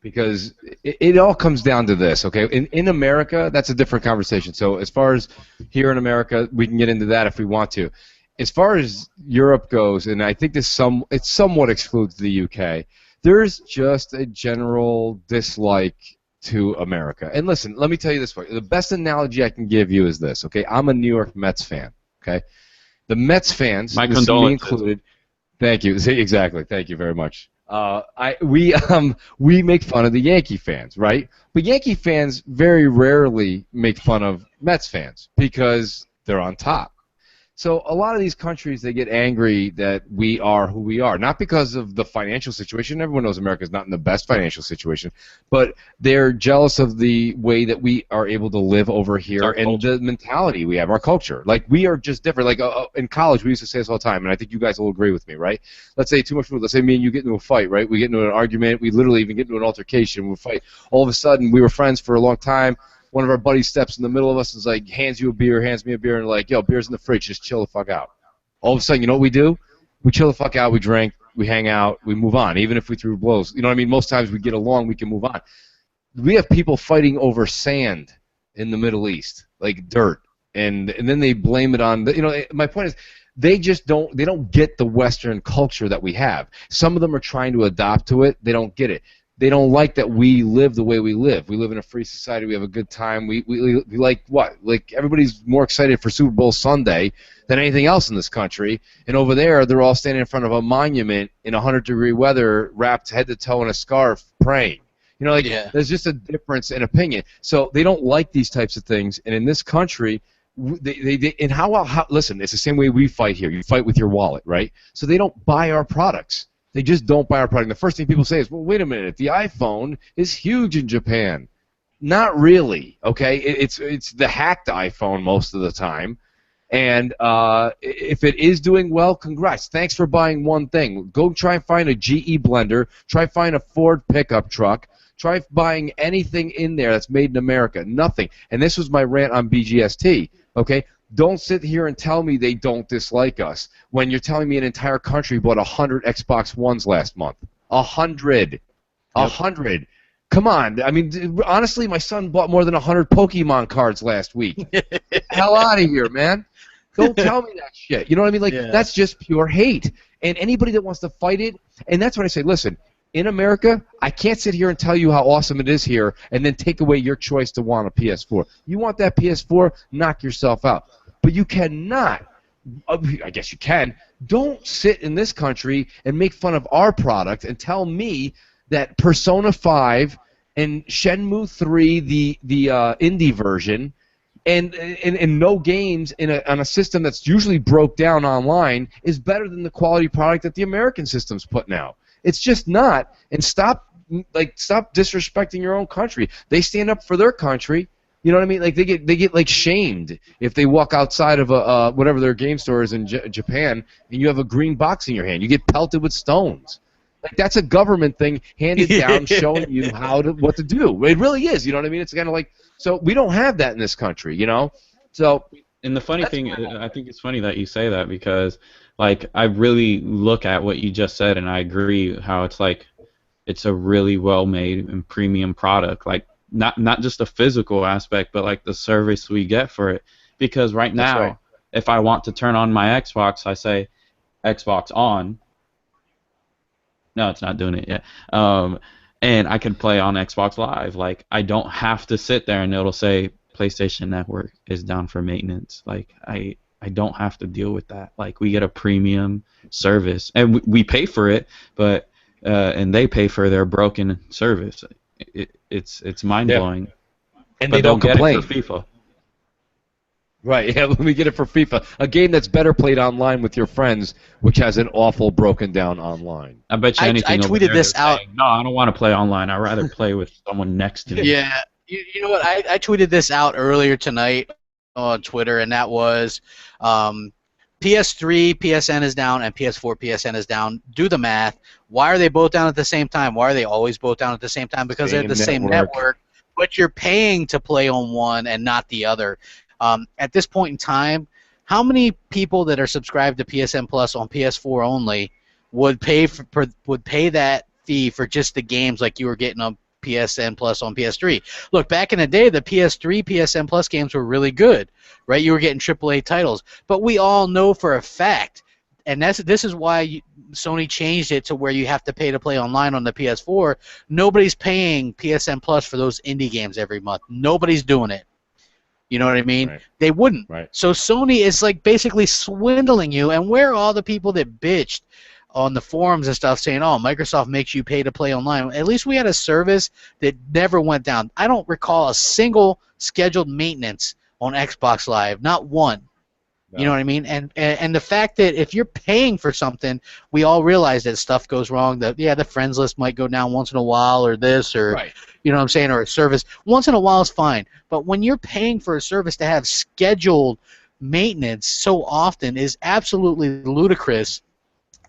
because it all comes down to this. Okay, in America, that's a different conversation. So as far as here in America, we can get into that if we want to. As far as Europe goes, and I think it somewhat excludes the UK. There's just a general dislike to America. And listen, let me tell you this way: the best analogy I can give you is this. Okay, I'm a New York Mets fan. Okay. The Mets fans, My this is me condolences. included. Thank you. Exactly. Thank you very much. We make fun of the Yankee fans, right? But Yankee fans very rarely make fun of Mets fans because they're on top. So a lot of these countries, they get angry that we are who we are, not because of the financial situation. Everyone knows America's not in the best financial situation, but they're jealous of the way that we are able to live over here and the mentality we have, our culture. Like, we are just different. Like, in college, we used to say this all the time, and I think you guys will agree with me, right? Let's say too much food. Let's say me and you get into a fight, right? We get into an argument. We literally even get into an altercation. We fight. All of a sudden, we were friends for a long time. One of our buddies steps in the middle of us and is like, hands you a beer, hands me a beer, and like, yo, beer's in the fridge, just chill the fuck out. All of a sudden, you know what we do? We chill the fuck out, we drink, we hang out, we move on, even if we threw blows. You know what I mean? Most times we get along, we can move on. We have people fighting over sand in the Middle East, like dirt, and then they blame it on, my point is, they don't get the Western culture that we have. Some of them are trying to adopt to it, they don't get it. They don't like that we live the way we live. We live in a free society. We have a good time. We like what? Like, everybody's more excited for Super Bowl Sunday than anything else in this country. And over there, they're all standing in front of a monument in 100-degree weather, wrapped head to toe in a scarf, praying. Yeah. There's just a difference in opinion. So they don't like these types of things. And in this country, and how listen, it's the same way we fight here. You fight with your wallet, right? So they don't buy our products. They just don't buy our product. The first thing people say is, well, wait a minute, the iPhone is huge in Japan. Not really, okay? It's the hacked iPhone most of the time. And if it is doing well, congrats. Thanks for buying one thing. Go try and find a GE blender. Try find a Ford pickup truck. Try buying anything in there that's made in America. Nothing. And this was my rant on BGST, okay? Don't sit here and tell me they don't dislike us when you're telling me an entire country bought 100 Xbox Ones last month. 100. 100. Come on. I mean, honestly, my son bought more than 100 Pokemon cards last week. Hell out of here, man. Don't tell me that shit. You know what I mean? Like, that's just pure hate. And anybody that wants to fight it, and that's what I say, listen, in America, I can't sit here and tell you how awesome it is here and then take away your choice to want a PS4. You want that PS4? Knock yourself out. But you cannot, I guess you can, don't sit in this country and make fun of our product and tell me that Persona 5 and Shenmue 3, the indie version, and no games on a system that's usually broke down online is better than the quality product that the American system's putting out. It's just not. And stop disrespecting your own country. They stand up for their country. You know what I mean? Like, they get like shamed if they walk outside of a whatever their game store is in Japan and you have a green box in your hand. You get pelted with stones. Like, that's a government thing handed down, showing you what to do. It really is. You know what I mean? It's kind of like, so we don't have that in this country. You know? So. And the funny thing, I think it's funny that you say that because, like, I really look at what you just said and I agree how it's like it's a really well-made and premium product. Like, not just the physical aspect, but like the service we get for it. Because right now, if I want to turn on my Xbox, I say Xbox on. No, it's not doing it yet. And I can play on Xbox Live. Like, I don't have to sit there and it'll say PlayStation Network is down for maintenance. Like, I don't have to deal with that. Like, we get a premium service, and we pay for it, but and they pay for their broken service. It's mind blowing. Yeah. And they don't complain. Get it for FIFA. Right, yeah, we get it for FIFA. A game that's better played online with your friends, which has an awful broken down online. I bet you anything. I tweeted this out. Saying, no, I don't want to play online. I'd rather play with someone next to me. Yeah, you know what? I tweeted this out earlier tonight on Twitter, and that was PS3 PSN is down and PS4 PSN is down. Do the math. Why are they both down at the same time? Why are they always both down at the same time? Because they're the same network. but you're paying to play on one and not the other. At this point in time, how many people that are subscribed to PSN Plus on PS4 only would pay would pay that fee for just the games like you were getting on PSN Plus on PS3? Look, back in the day, the PS3 PSN Plus games were really good, right? You were getting AAA titles, but we all know for a fact, and this is why Sony changed it to where you have to pay to play online on the PS4. Nobody's paying PSN Plus for those indie games every month. Nobody's doing it. You know what I mean? Right. They wouldn't. Right. So Sony is like basically swindling you. And where are all the people that bitched on the forums and stuff saying, "Oh, Microsoft makes you pay to play online"? At least we had a service that never went down. I don't recall a single scheduled maintenance on Xbox Live, not one. No. You know what I mean? And the fact that if you're paying for something, we all realize that stuff goes wrong. That the friends list might go down once in a while, or this, or Right. you know what I'm saying, or a service once in a while is fine. But when you're paying for a service to have scheduled maintenance so often is absolutely ludicrous,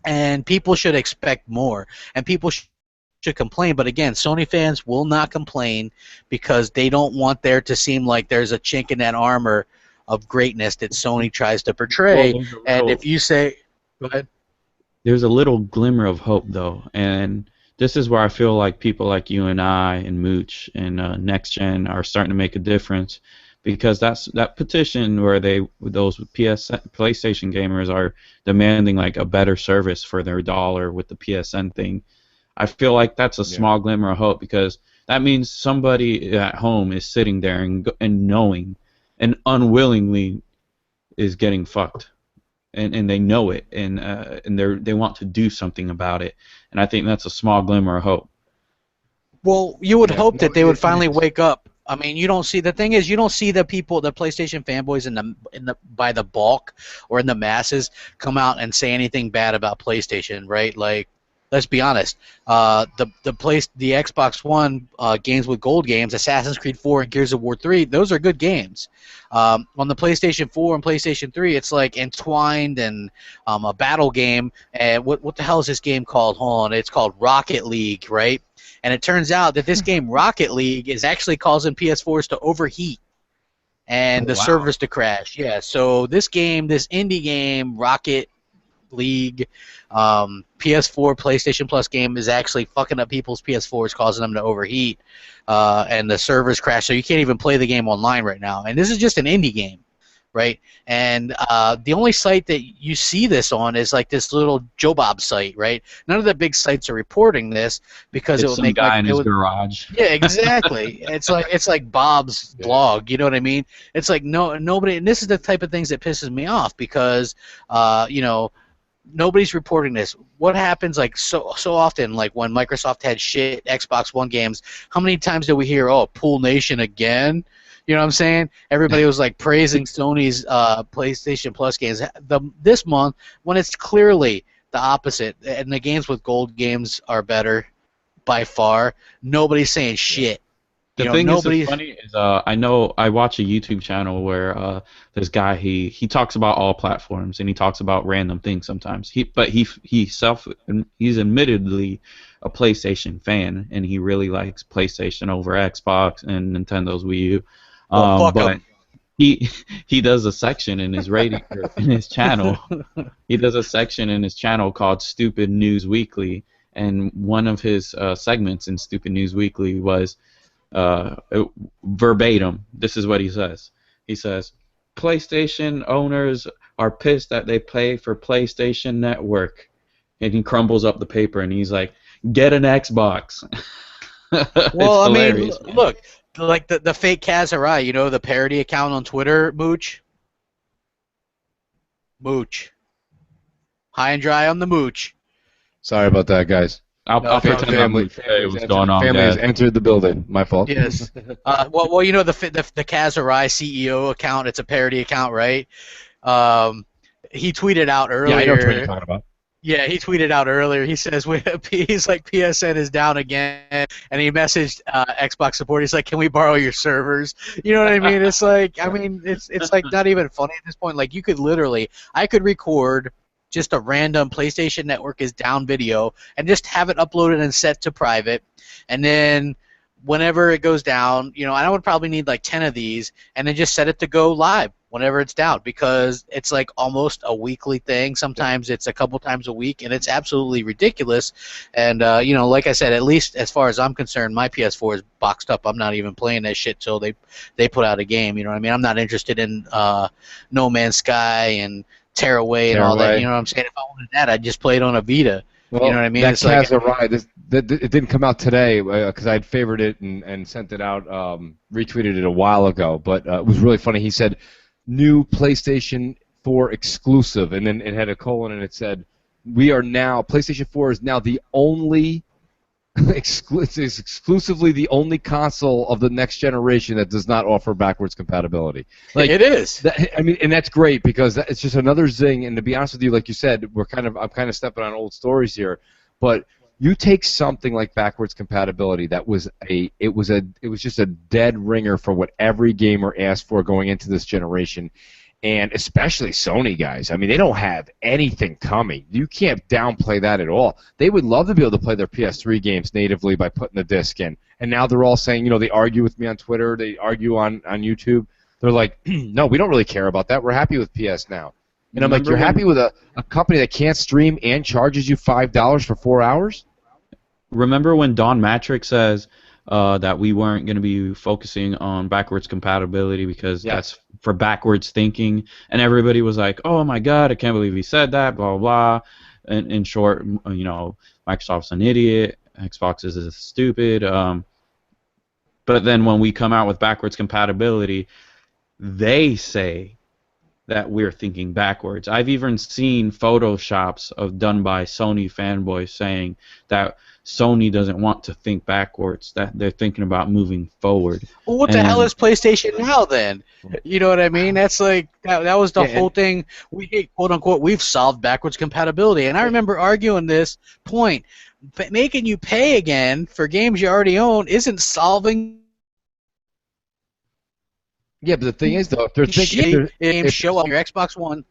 and people should expect more, and people should complain. But again, Sony fans will not complain because they don't want there to seem like there's a chink in that armor of greatness that Sony tries to portray. Well, And if you say, go ahead. There's a little glimmer of hope, though, and this is where I feel like people like you and I and Mooch and Next Gen are starting to make a difference, because that petition where those PlayStation gamers are demanding like a better service for their dollar with the PSN thing. I feel like that's a small glimmer of hope, because that means somebody at home is sitting there and knowing and unwillingly is getting fucked. And they know it, and they want to do something about it, and I think that's a small glimmer of hope. Well, you would hope that they would finally wake up. I mean, you don't see, the thing is, you don't see the people, the PlayStation fanboys in the by the bulk or in the masses come out and say anything bad about PlayStation, right? Like, let's be honest. The Xbox One games with gold games, Assassin's Creed 4 and Gears of War 3, those are good games. On the PlayStation 4 and PlayStation 3, it's like Entwined and a battle game. And what the hell is this game called? Hold on, it's called Rocket League, right? And it turns out that this game, Rocket League, is actually causing PS4s to overheat and the servers to crash. Yeah, so this game, this indie game, Rocket League, PS4 PlayStation Plus game is actually fucking up people's PS4s, causing them to overheat, and the servers crash, so you can't even play the game online right now. And this is just an indie game, right? And the only site that you see this on is like this little Joe Bob site, right? None of the big sites are reporting this because it would make guy in his garage. Yeah, exactly. it's like Bob's blog. You know what I mean? It's like nobody. And this is the type of things that pisses me off, because nobody's reporting this. What happens like so often, like when Microsoft had shit Xbox One games, how many times did we hear, "Oh, Pool Nation again"? You know what I'm saying? Everybody was like praising Sony's PlayStation Plus games this month, when it's clearly the opposite, and the games with gold games are better by far. Nobody's saying shit. The thing that's funny is, I know I watch a YouTube channel where this guy he talks about all platforms, and he talks about random things sometimes. He's admittedly a PlayStation fan, and he really likes PlayStation over Xbox and Nintendo's Wii U. But he does a section in his in his channel. He does a section in his channel called Stupid News Weekly, and one of his segments in Stupid News Weekly was verbatim. This is what he says. He says, "PlayStation owners are pissed that they pay for PlayStation Network," and he crumbles up the paper and he's like, "Get an Xbox." Well, I mean, look. Like the fake Kazurai, you know, the parody account on Twitter, Mooch. High and dry on the Mooch. Sorry about that, guys. I'll pretend family was going on. Family has entered the building. My fault. Yes. Well, you know the Kazurai CEO account. It's a parody account, right? He tweeted out earlier. Yeah, I know what you're talking about. Yeah, he tweeted out earlier. He says he's like, PSN is down again, and he messaged Xbox support. He's like, "Can we borrow your servers?" You know what I mean? It's like, I mean, it's like not even funny at this point. Like, you could literally, I could record just a random PlayStation Network is down video and just have it uploaded and set to private, and then whenever it goes down, and I would probably need like 10 of these, and then just set it to go live whenever it's down, because it's like almost a weekly thing. Sometimes it's a couple times a week, and it's absolutely ridiculous. And like I said, at least as far as I'm concerned, my PS4 is boxed up. I'm not even playing that shit till they put out a game. You know what I mean? I'm not interested in No Man's Sky and Tearaway and all that. You know what I'm saying? If I wanted that, I'd just play it on a Vita. Well, you know what I mean? That it's like it didn't come out today because I had favored it and sent it out, retweeted it a while ago. But it was really funny. He said, "New PlayStation 4 exclusive," and then it had a colon and it said, PlayStation 4 is now the only exclusively the only console of the next generation that does not offer backwards compatibility. Like, it is. And that's great because it's just another zing. And to be honest with you, like you said, I'm kind of stepping on old stories here, but you take something like backwards compatibility that was just a dead ringer for what every gamer asked for going into this generation. And especially Sony guys. I mean, they don't have anything coming. You can't downplay that at all. They would love to be able to play their PS3 games natively by putting the disc in. And now they're all saying, they argue with me on Twitter, they argue on YouTube. They're like, no, we don't really care about that. We're happy with PS now. And I'm like, you're happy with a company that can't stream and charges you $5 for 4 hours? Remember when Don Matrix says that we weren't going to be focusing on backwards compatibility because that's for backwards thinking, and everybody was like, "Oh my God, I can't believe he said that." Blah blah blah. And in short, Microsoft's an idiot. Xbox is stupid. But then when we come out with backwards compatibility, they say that we're thinking backwards. I've even seen photoshops done by Sony fanboys saying that Sony doesn't want to think backwards, that they're thinking about moving forward. Well, what the hell is PlayStation Now then? You know what I mean? That's like that was the whole thing. Quote unquote, we've solved backwards compatibility. And I remember arguing this point. But making you pay again for games you already own isn't solving. Yeah, but the thing is, though, if they're thinking games show up on your Xbox One.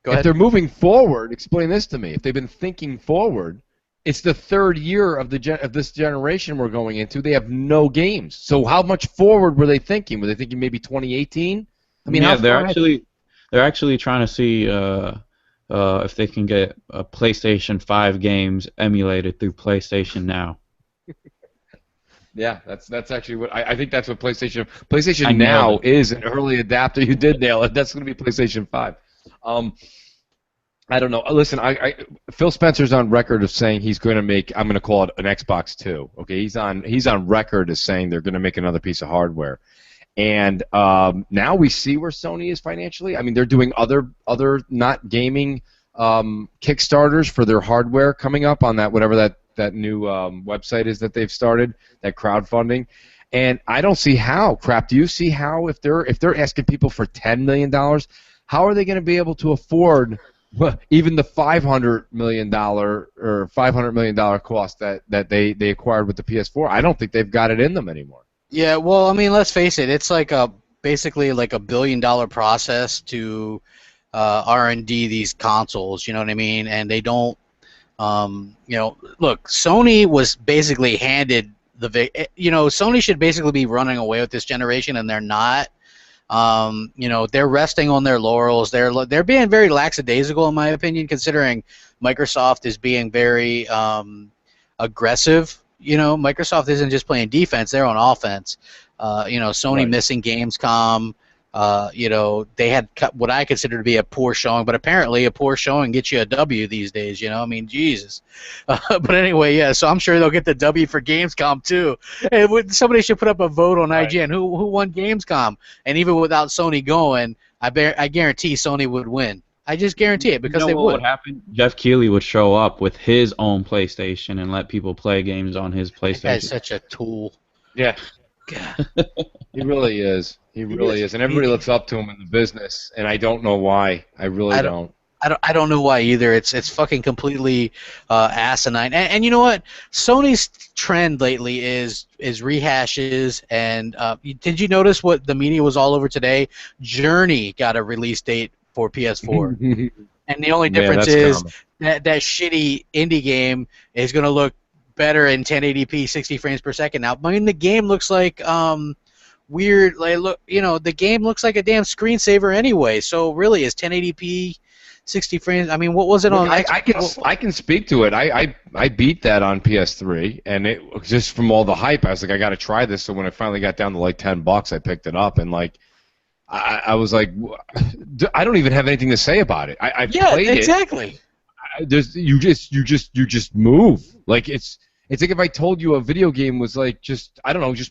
If they're moving forward, explain this to me. If they've been thinking forward, it's the third year of this generation we're going into. They have no games. So how much forward were they thinking? Were they thinking maybe 2018? I mean, they're actually trying to see if they can get PlayStation 5 games emulated through PlayStation Now. Yeah, that's actually what I think. That's what PlayStation Now is, an early adapter. You did nail it. That's going to be PlayStation 5. I don't know. Listen, Phil Spencer's on record of saying he's going to make. I'm going to call it an Xbox 2. Okay, he's on record as saying they're going to make another piece of hardware. And now we see where Sony is financially. I mean, they're doing other not gaming Kickstarters for their hardware coming up on that new website is that they've started, that crowdfunding. And I don't see how. Do you see how if they're asking people for $10 million, how are they going to be able to afford even the $500 million or $500 million cost that they acquired with the PS4? I don't think they've got it in them anymore. Yeah, well, I mean, let's face it. It's like basically like $1 billion process to R&D these consoles. You know what I mean? And they don't. Look, Sony was basically handed Sony should basically be running away with this generation, and they're not. They're resting on their laurels. They're being very lackadaisical, in my opinion, considering Microsoft is being very aggressive. Microsoft isn't just playing defense; they're on offense. Sony missing Gamescom. They had what I consider to be a poor showing, but apparently a poor showing gets you a W these days. I mean, Jesus. But anyway, yeah. So I'm sure they'll get the W for Gamescom too. And somebody should put up a vote on IGN. Who won Gamescom? And even without Sony going, I guarantee Sony would win. I just guarantee it because they would. What would happen? Jeff Keely would show up with his own PlayStation and let people play games on his PlayStation. That guy's such a tool. Yeah. God. He really is. He really is. And everybody looks up to him in the business, and I don't know why. I really don't. I don't know why either. It's fucking completely asinine. And you know what? Sony's trend lately is rehashes. And did you notice what the media was all over today? Journey got a release date for PS4. And the only difference is that shitty indie game is going to look better in 1080p 60 frames per second now. I mean, the game looks like weird. Like, look, the game looks like a damn screensaver anyway. So really, is 1080p 60 frames? I mean, what was it on? I can speak to it. I beat that on PS3, and it just from all the hype, I was like, I got to try this. So when I finally got down to like $10, I picked it up, and like, I was like, I don't even have anything to say about it. I played it. Exactly. You just move. Like it's like if I told you a video game was like just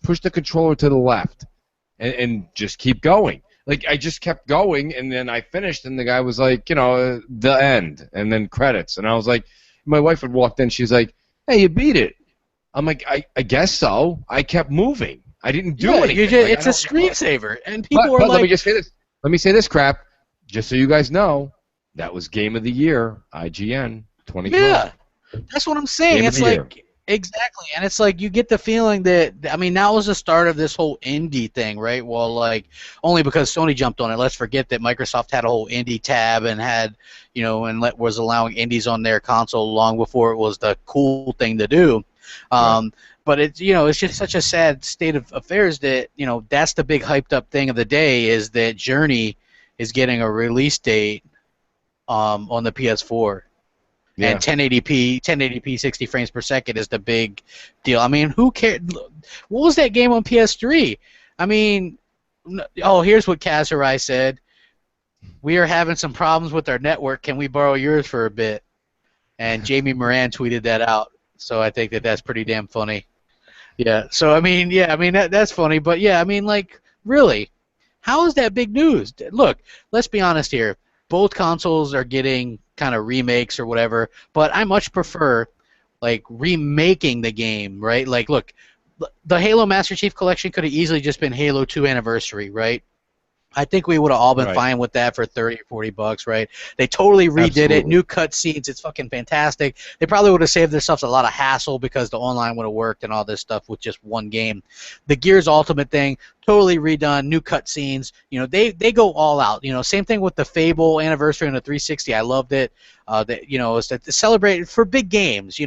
push the controller to the left, and just keep going. Like I just kept going, and then I finished, and the guy was like, the end, and then credits, and I was like, my wife had walked in, she's like, hey, you beat it. I'm like, I guess so. I kept moving. I didn't do anything. It's a screensaver, and people are like. Let me just say this. Let me say this crap, just so you guys know. That was Game of the Year, IGN 2012. Yeah, that's what I'm saying. It's like year. Exactly, and it's like you get the feeling that that was the start of this whole indie thing, right? Well, like only because Sony jumped on it. Let's forget that Microsoft had a whole indie tab and had, was allowing indies on their console long before it was the cool thing to do. Right. But it's it's just such a sad state of affairs that that's the big hyped up thing of the day is that Journey is getting a release date on the PS4. Yeah. And 1080p 60 frames per second is the big deal. I mean, who cared? What was that game on PS3? I mean, here's what Kazurai said. We are having some problems with our network. Can we borrow yours for a bit? And Jamie Moran tweeted that out. So I think that's pretty damn funny. Yeah. So I mean, that's funny. But yeah, I mean, like, really, how is that big news? Look, let's be honest here. Both consoles are getting kind of remakes or whatever, but I much prefer like remaking the game, right? Like, look, the Halo Master Chief Collection could have easily just been Halo 2 Anniversary, right? I think we would have all been fine with that for $30 or $40, right? They totally redid it, new cutscenes. It's fucking fantastic. They probably would have saved themselves a lot of hassle because the online would have worked and all this stuff with just one game. The Gears Ultimate thing, totally redone, new cutscenes. They go all out. Same thing with the Fable Anniversary on the 360. I loved it. It's to celebrate for big games.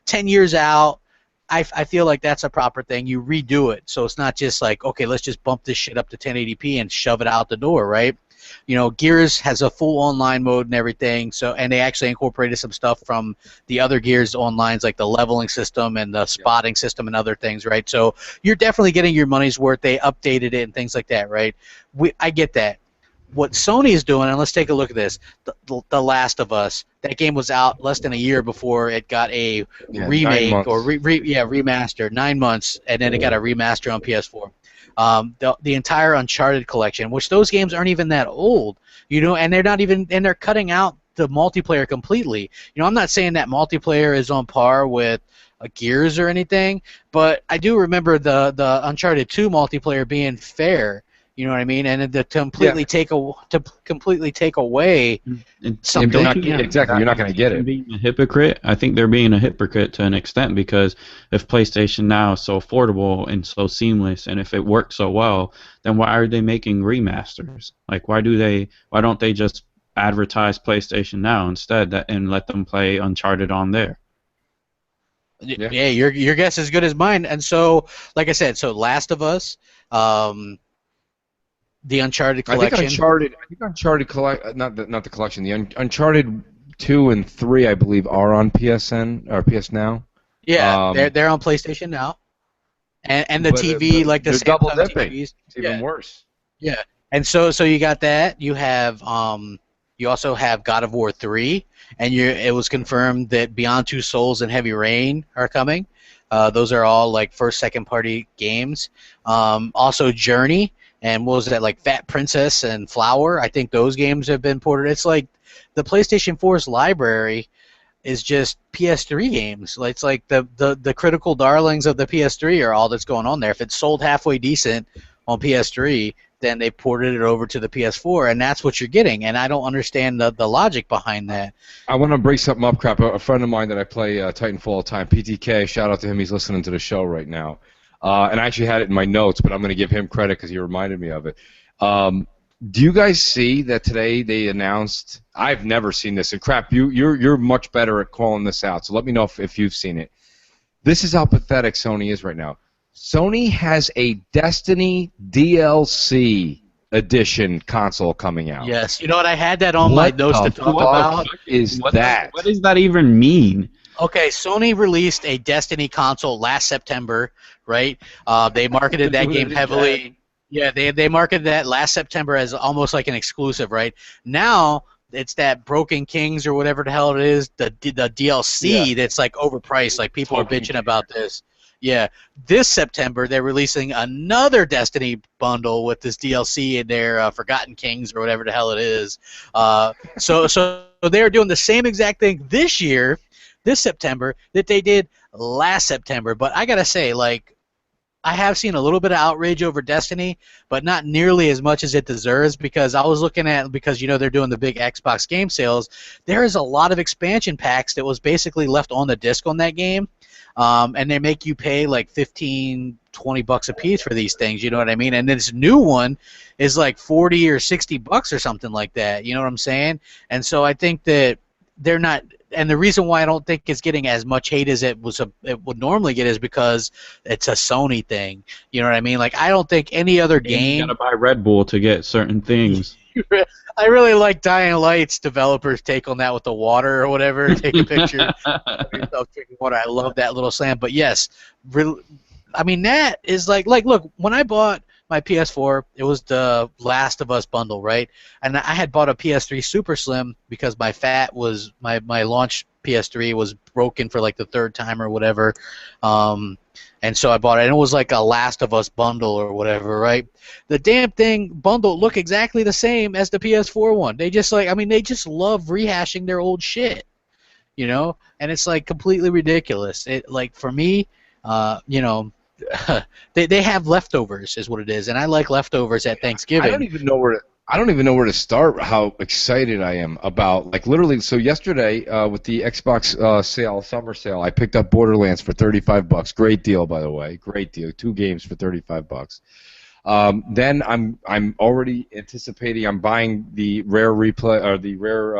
10 years out. I feel like that's a proper thing. You redo it, so it's not just like, okay, let's just bump this shit up to 1080p and shove it out the door, right? Gears has a full online mode and everything, and they actually incorporated some stuff from the other Gears onlines, like the leveling system and the spotting system and other things, right? So you're definitely getting your money's worth. They updated it and things like that, right? I get that. What Sony is doing, and let's take a look at this, The Last of Us. That game was out less than a year before it got a remake or remaster. 9 months, and then it got a remaster on PS4. The entire Uncharted collection, which those games aren't even that old, and they're cutting out the multiplayer completely. I'm not saying that multiplayer is on par with Gears or anything, but I do remember the Uncharted 2 multiplayer being fair. You know what I mean? And to completely take away something. Exactly, you're not going to get it. Being a hypocrite, I think they're being a hypocrite to an extent because if PlayStation Now is so affordable and so seamless, and if it works so well, then why are they making remasters? Like, why don't they just advertise PlayStation Now instead and let them play Uncharted on there? Yeah, your guess is good as mine. And so, like I said, Last of Us. The Uncharted collection. I think Uncharted not the collection. The Uncharted 2 and 3, I believe, are on PSN or PS Now. Yeah, they're on PlayStation Now, and the TV, like the double dipping. TVs. It's even worse. Yeah, and so you got that. You have you also have God of War 3, and it was confirmed that Beyond Two Souls and Heavy Rain are coming. Those are all like first, second party games. Also Journey. And what was that, like Fat Princess and Flower? I think those games have been ported. It's like the PlayStation 4's library is just PS3 games. It's like the critical darlings of the PS3 are all that's going on there. If it's sold halfway decent on PS3, then they ported it over to the PS4, and that's what you're getting. And I don't understand the logic behind that. I want to break something up, Crap. A friend of mine that I play Titanfall all the time, PTK, shout out to him. He's listening to the show right now. And I actually had it in my notes, but I'm going to give him credit because he reminded me of it. Do you guys see that today they announced? I've never seen this. And Crap, you're much better at calling this out. So let me know if you've seen it. This is how pathetic Sony is right now. Sony has a Destiny DLC edition console coming out. Yes, you know what? I had that on my notes to talk about. What does that even mean? Okay, Sony released a Destiny console last September, right? They marketed that game heavily. Yeah, they marketed that last September as almost like an exclusive, right? Now it's that Broken Kings or whatever the hell it is, the DLC that's like overpriced. Like people are bitching about this. Yeah, this September they're releasing another Destiny bundle with this DLC in their Forgotten Kings or whatever the hell it is. So they're doing the same exact thing this year, this September, that they did last September. But I gotta say, like, I have seen a little bit of outrage over Destiny, but not nearly as much as it deserves, because I was looking at, because you know they're doing the big Xbox game sales, there is a lot of expansion packs that was basically left on the disc on that game, and they make you pay like $15-20 a piece for these things, you know what I mean? And this new one is like $40 or $60 or something like that, you know what I'm saying? And so I think that they're not. And the reason why I don't think it's getting as much hate as it would normally get is because it's a Sony thing. You know what I mean? Like, I don't think any other game. You gotta buy Red Bull to get certain things. I really like Dying Light's developers' take on that with the water or whatever. Take a picture of yourself drinking water. I love that little slam. But yes, I mean, that is like look, when I bought my PS4, it was the Last of Us bundle, right? And I had bought a PS3 Super Slim because my launch PS3 was broken for like the third time or whatever, and so I bought it. And it was like a Last of Us bundle or whatever, right? The damn thing bundle looked exactly the same as the PS4 one. They just they just love rehashing their old shit, you know? And it's like completely ridiculous. It, like, for me, you know. They have leftovers is what it is, and I like leftovers at Thanksgiving. I don't even know where to start. How excited I am about, like, literally. So yesterday, with the Xbox summer sale, I picked up Borderlands for $35. Great deal, by the way. Great deal. 2 games for $35. Then I'm already anticipating. I'm buying the Rare Replay, or the Rare.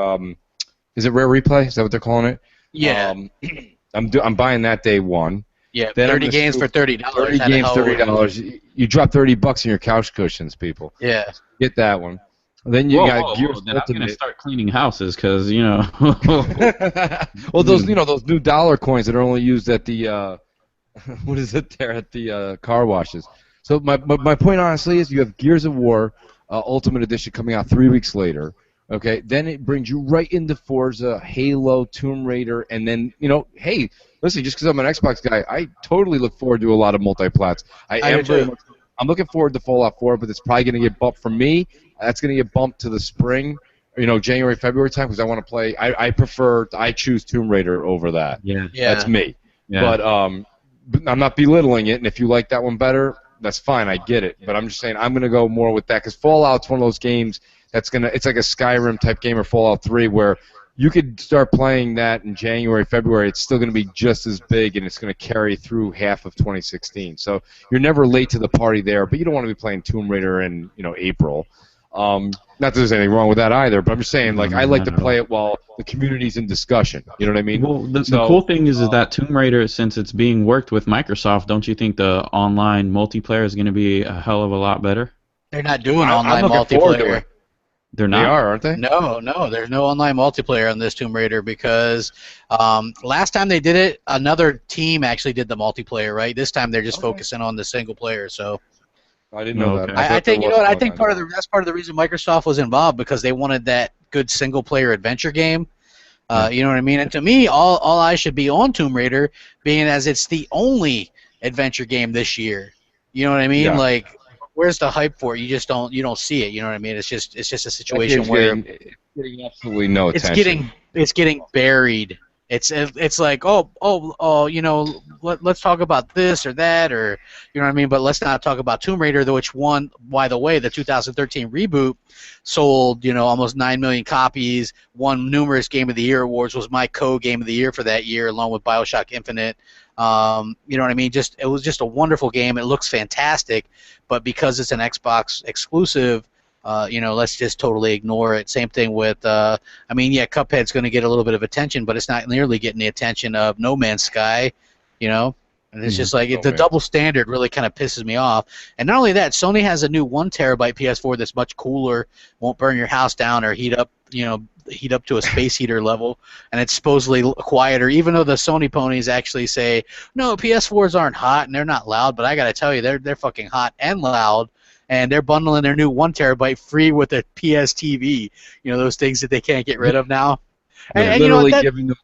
Is it Rare Replay? Is that what they're calling it? Yeah. I'm buying that day one. Yeah, then 30 games for $30. 30 games, $30. You drop $30 in your couch cushions, people. Yeah. Get that one. Then you got Gears Then I'm gonna start cleaning houses, because you know. Well, those those new dollar coins that are only used at the what is it there at the car washes. So my point honestly is you have Gears of War Ultimate Edition coming out 3 weeks later. Okay, then it brings you right into Forza, Halo, Tomb Raider, and then, hey, listen, just because I'm an Xbox guy, I totally look forward to a lot of multi-plats. I'm looking forward to Fallout 4, but it's probably going to get bumped for me. That's going to get bumped to the spring, January, February time, because I want to play. I choose Tomb Raider over that. Yeah. That's me. Yeah. But I'm not belittling it, and if you like that one better, that's fine. I get it. But I'm just saying I'm going to go more with that, because Fallout's one of those games it's like a Skyrim type game, or Fallout 3, where you could start playing that in January, February. It's still going to be just as big, and it's going to carry through half of 2016. So you're never late to the party there, but you don't want to be playing Tomb Raider in April. Not that there's anything wrong with that either, but I'm just saying, like, I like to play it while the community's in discussion. You know what I mean? Well, the cool thing is that Tomb Raider, since it's being worked with Microsoft, don't you think the online multiplayer is going to be a hell of a lot better? They're not doing online multiplayer. They're not. They are, aren't they? No, there's no online multiplayer on this Tomb Raider, because last time they did it, another team actually did the multiplayer, right? This time they're just focusing on the single player. So I didn't know that. I think I think that's part of the reason Microsoft was involved, because they wanted that good single player adventure game. You know what I mean? And to me, all eyes should be on Tomb Raider, being as it's the only adventure game this year. You know what I mean? Yeah. Like, where's the hype for it? You don't see it. You know what I mean? It's just a situation where it's getting absolutely no attention. It's getting buried. It's like let's talk about this or that, or you know what I mean. But let's not talk about Tomb Raider, which won. By the way, the 2013 reboot sold almost 9 million copies. Won numerous Game of the Year awards. Was my Game of the Year for that year, along with BioShock Infinite. You know what I mean? It was just a wonderful game. It looks fantastic, but because it's an Xbox exclusive, let's just totally ignore it. Same thing with, Cuphead's going to get a little bit of attention, but it's not nearly getting the attention of No Man's Sky, you know. And it's just like Oh, the man. double standard really kind of pisses me off. And not only that, Sony has a new 1 terabyte PS4 that's much cooler, won't burn your house down or heat up, heat up to a space heater level, and it's supposedly quieter. Even though the Sony ponies actually say no, PS4s aren't hot and they're not loud, but I gotta tell you, they're fucking hot and loud. And they're bundling their new 1 terabyte free with a PS TV. You know, those things that they can't get rid of now. They're And you know what? literally giving them.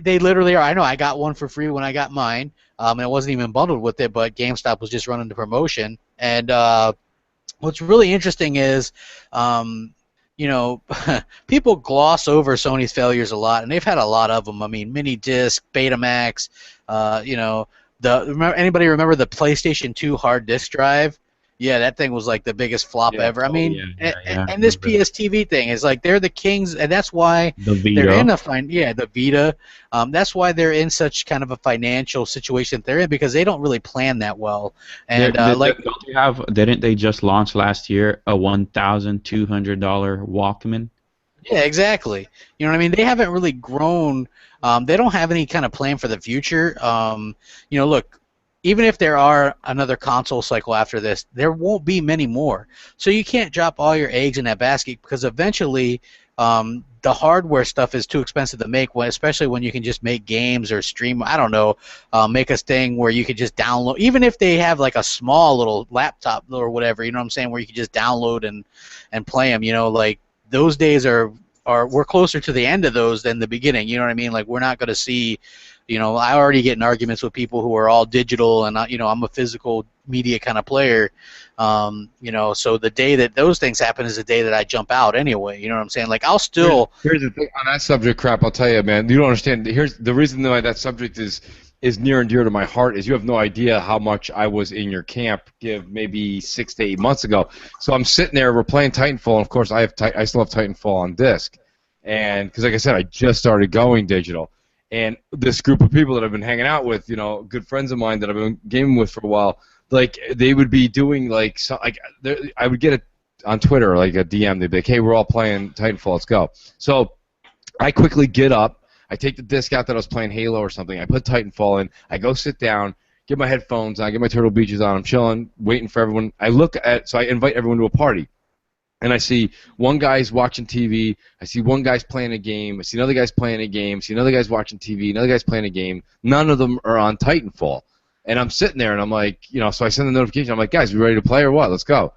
They literally are. I know. I got one for free when I got mine. And it wasn't even bundled with it, but GameStop was just running the promotion. And what's really interesting is, you know, people gloss over Sony's failures a lot, and they've had a lot of them. I mean, mini disc, Betamax. You know, anybody remember the PlayStation 2 hard disk drive? Yeah, that thing was like the biggest flop ever. I mean, and this PS TV thing is like they're the kings, and that's why The Vita. they're in the Vita. That's why they're in such kind of a financial situation they're in, because they don't really plan that well. And Didn't they just launch last year a $1,200 Walkman? yeah, exactly. You know what I mean? They haven't really grown. They don't have any kind of plan for the future. You know, look. Even if there are another console cycle after this, there won't be many more. So you can't drop all your eggs in that basket, because eventually the hardware stuff is too expensive to make, especially when you can just make games or stream. I don't know, make a thing where you could just download. Even if they have like a small little laptop or whatever, you know what I'm saying, where you can just download and play them. You know, like those days we're closer to the end of those than the beginning. You know what I mean? Like we're not going to see. You know, I already get in arguments with people who are all digital, and you know, I'm a physical media kind of player. You know, so the day that those things happen is the day that I jump out anyway. You know what I'm saying? Like I'll still. Here's the thing on that subject, crap. I'll tell you, man. You don't understand. Here's the reason why that subject is near and dear to my heart. Is you have no idea how much I was in your camp. Maybe 6 to 8 months ago. So I'm sitting there. We're playing Titanfall, and of course I still have Titanfall on disc, and because like I said, I just started going digital. And this group of people that I've been hanging out with, you know, good friends of mine that I've been gaming with for a while, like they would be doing like I would get it on Twitter, like a DM. They'd be like, "Hey, we're all playing Titanfall, let's go." So I quickly get up, I take the disc out that I was playing Halo or something, I put Titanfall in, I go sit down, get my headphones on, get my Turtle Beaches on, I'm chilling, waiting for everyone. So I invite everyone to a party. And I see one guy's watching TV, I see one guy's playing a game, I see another guy's playing a game, I see another guy's watching TV, another guy's playing a game. None of them are on Titanfall. And I'm sitting there and I'm like, you know, so I send the notification, I'm like, guys, we ready to play or what? Let's go.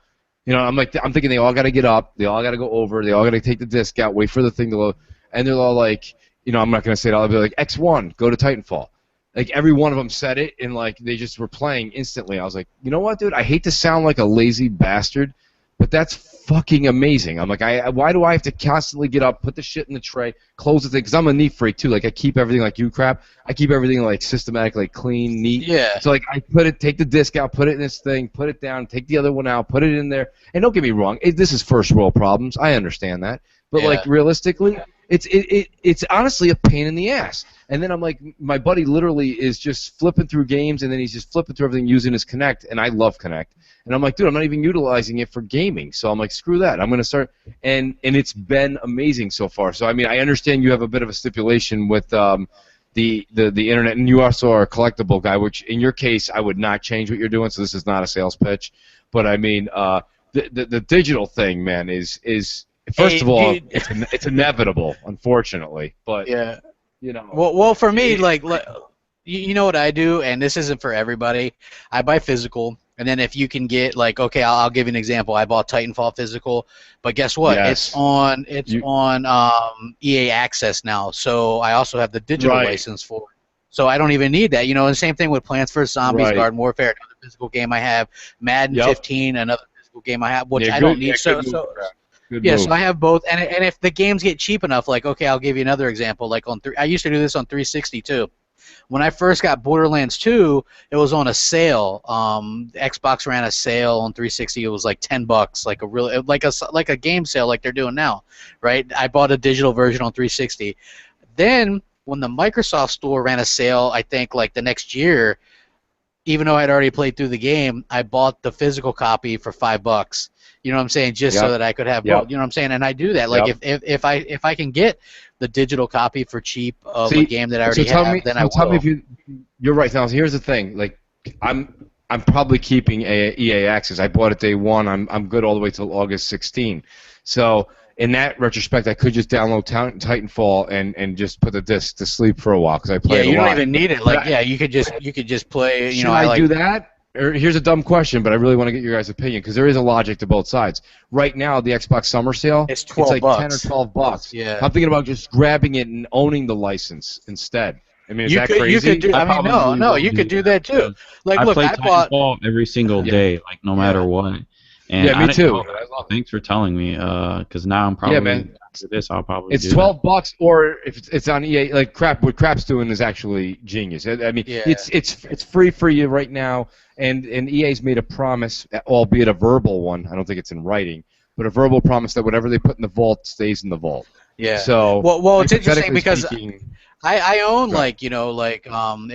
You know, I'm thinking they all got to get up, they all got to go over, they all got to take the disc out, wait for the thing to load. And they're all like, you know, I'm not going to say it, I'll be like, X1, go to Titanfall. Like, every one of them said it, and, like, they just were playing instantly. I was like, you know what, dude? I hate to sound like a lazy bastard, but that's fucking amazing. I'm like, why do I have to constantly get up, put the shit in the tray, close the thing? Because I'm a neat freak, too. Like, I keep everything like you, crap. I keep everything, like, systematic, like, clean, neat. Yeah. So, like, I take the disc out, put it in this thing, put it down, take the other one out, put it in there. And don't get me wrong, this is first world problems. I understand that. But, like, realistically, it's honestly a pain in the ass. And then I'm like, my buddy literally is just flipping through games, and then he's just flipping through everything using his Kinect, and I love Kinect. And I'm like, dude, I'm not even utilizing it for gaming. So I'm like, screw that. I'm going to start. And it's been amazing so far. So, I mean, I understand you have a bit of a stipulation with the internet, and you also are a collectible guy, which in your case, I would not change what you're doing, so this is not a sales pitch. But, I mean, the digital thing, man, is first of all, it's inevitable, unfortunately. But, yeah. You know. Well, for me, like you know what I do, and this isn't for everybody. I buy physical, and then if you can get like, okay, I'll give you an example. I bought Titanfall physical, but guess what? Yes. It's on EA Access now, so I also have the digital license for it. So I don't even need that. You know, and same thing with Plants vs. Zombies, Garden Warfare, another physical game I have, Madden 15, another physical game I have, which I don't need. So I have both, and if the games get cheap enough, like, okay, I'll give you another example. Like I used to do this on 360 too. When I first got Borderlands 2, it was on a sale. Xbox ran a sale on 360. It was like $10, like a game sale, like they're doing now, right? I bought a digital version on 360. Then when the Microsoft Store ran a sale, I think like the next year, even though I'd already played through the game, I bought the physical copy for $5. You know what I'm saying? Just so that I could have both. You know what I'm saying? And I do that. Like if I can get the digital copy for cheap of See, a game that I so already tell have, me, then I so tell me will. if you're right. Now, here's the thing. Like, I'm probably keeping EA Access. I bought it day one. I'm good all the way till August 16. So in that retrospect, I could just download Titanfall and just put the disc to sleep for a while because I play Yeah, it a you don't lot. even need it. But Like, yeah, you could just play. You know, should I I like. do that? Or here's a dumb question, but I really want to get your guys' opinion because there is a logic to both sides. Right now, the Xbox Summer Sale, It's it's 12 like 10 or bucks. 12 bucks. Yeah. I'm thinking about just grabbing it and owning the license instead. I mean, is that You could crazy? do. I I mean, probably no, will you do could do that that too. because Like, I look, play I bought. Titanfall every single Yeah. day, like no matter Yeah. what. And Yeah, I me didn't too. know that. So thanks for telling me. Because now I'm Yeah, probably man. after this, I'll probably It's do that. 12 bucks, or if it's on EA, like crap. What Crap's doing is actually genius. I mean, Yeah. it's free for you right now, and EA's made a promise, albeit a verbal one. I don't think it's in writing, but a verbal promise that whatever they put in the vault stays in the vault. Yeah. So, Well, it's interesting hypothetically because speaking, I own Right. like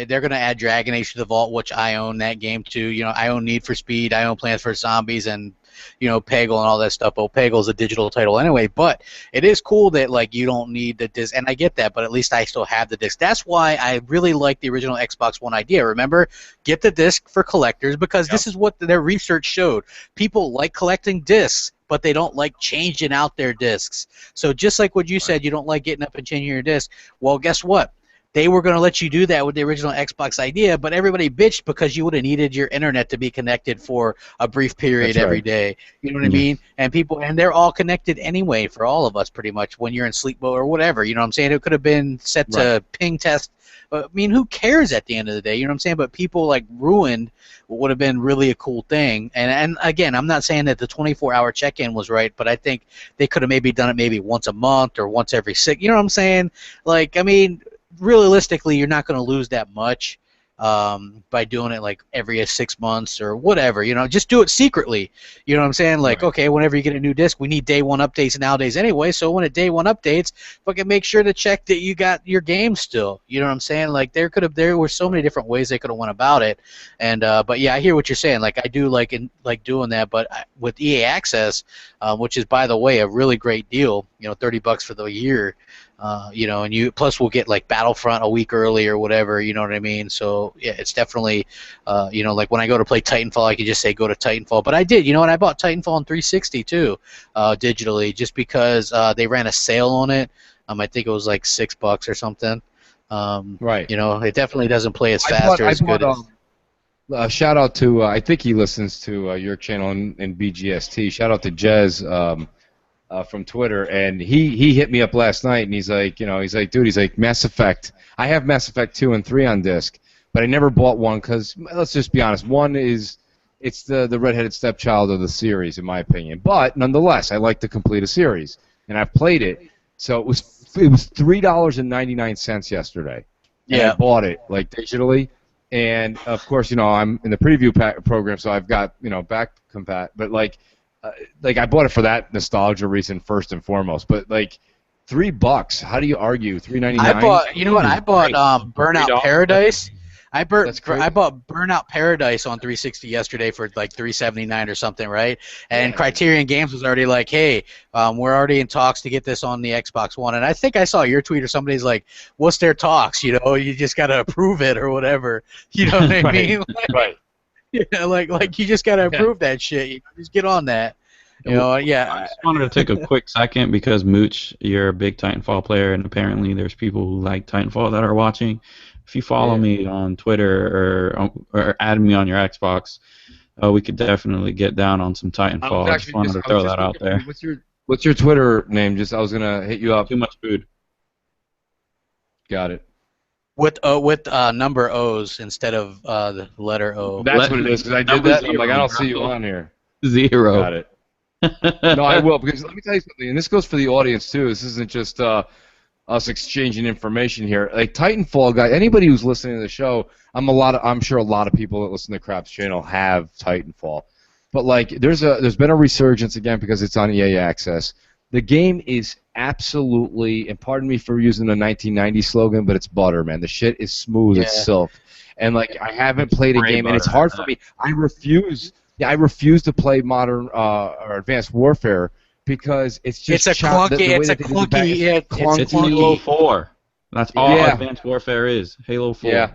they're gonna add Dragon Age to the vault, which I own that game too. You know, I own Need for Speed, I own Plants vs Zombies, and Peggle and all that stuff. Well, Peggle's a digital title anyway, but it is cool that like you don't need the disc, and I get that, but at least I still have the disc. That's why I really like the original Xbox One idea. Remember, get the disc for collectors because this is what their research showed. People like collecting discs, but they don't like changing out their discs. So just like what you said, you don't like getting up and changing your disc. Well, guess what? They were going to let you do that with the original Xbox idea, but everybody bitched because you would have needed your internet to be connected for a brief period That's right. every day. You know what I mean? And they're all connected anyway for all of us pretty much when you're in sleep mode or whatever. You know what I'm saying? It could have been set to ping test. I mean, who cares at the end of the day? You know what I'm saying? But people like ruined what would have been really a cool thing. And again, I'm not saying that the 24-hour check-in was right, but I think they could have maybe done it maybe once a month or once every 6. You know what I'm saying? Like, I mean, realistically, you're not going to lose that much by doing it like every 6 months or whatever. Just do it secretly. You know what I'm saying? Like, okay, whenever you get a new disc, we need day one updates nowadays anyway. So when a day one updates, fucking make sure to check that you got your game still. You know what I'm saying? Like, there were so many different ways they could have went about it. And but yeah, I hear what you're saying. Like, I do like doing that. But with EA Access, which is by the way a really great deal, $30 for the year. And plus we'll get like Battlefront a week early or whatever, you know what I mean? So yeah, it's definitely, like when I go to play Titanfall, I can just say go to Titanfall. But I did, and I bought Titanfall on 360 too, digitally, just because they ran a sale on it. I think it was like $6 or something. Right. It definitely doesn't play as fast or as good as. Shout out to I think he listens to your channel in BGST. Shout out to Jez. From Twitter, and he hit me up last night, and he's like, dude, Mass Effect. I have Mass Effect 2 and 3 on disc, but I never bought one because, let's just be honest, one is, it's the redheaded stepchild of the series, in my opinion. But nonetheless, I like to complete a series, and I've played it. So it was $3.99 yesterday. And I bought it like digitally, and of course, I'm in the preview program, so I've got back compat, but like I bought it for that nostalgia reason first and foremost, but like $3, how do you argue? $3.99. I bought, I bought Burnout Paradise. I bought Burnout Paradise on 360 yesterday for like $3.79 or something, right? And Criterion Games was already like, hey, we're already in talks to get this on the Xbox One. And I think I saw your tweet or somebody's like, what's their talks? You just got to approve it or whatever. You know what I mean? Right. Yeah, like you just gotta approve that shit. Just get on that. I just wanted to take a quick second because Mooch, you're a big Titanfall player, and apparently there's people who like Titanfall that are watching. If you follow me on Twitter or add me on your Xbox, we could definitely get down on some Titanfall. I just wanted to throw that out there. What's your Twitter name? I was gonna hit you up. Too much food. Got it. With number O's instead of the letter O. That's what it is, because I did that. I'm like, I don't see you on here. 0. Got it. No, I will, because let me tell you something, and this goes for the audience too. This isn't just us exchanging information here. Like Titanfall, guys, anybody who's listening to the show, I'm sure a lot of people that listen to Crap's channel have Titanfall, but like there's been a resurgence again because it's on EA Access. The game is absolutely, and pardon me for using the 1990 slogan, but it's butter, man. The shit is smooth, it's silk, and like I haven't played a game, and it's hard for me. I refuse to play Modern or Advanced Warfare because it's just It's a clunky. the way It's a that they do the back clunky. is It's It's Halo clunky. 4. That's all Yeah, Advanced Warfare is. Halo 4. yeah,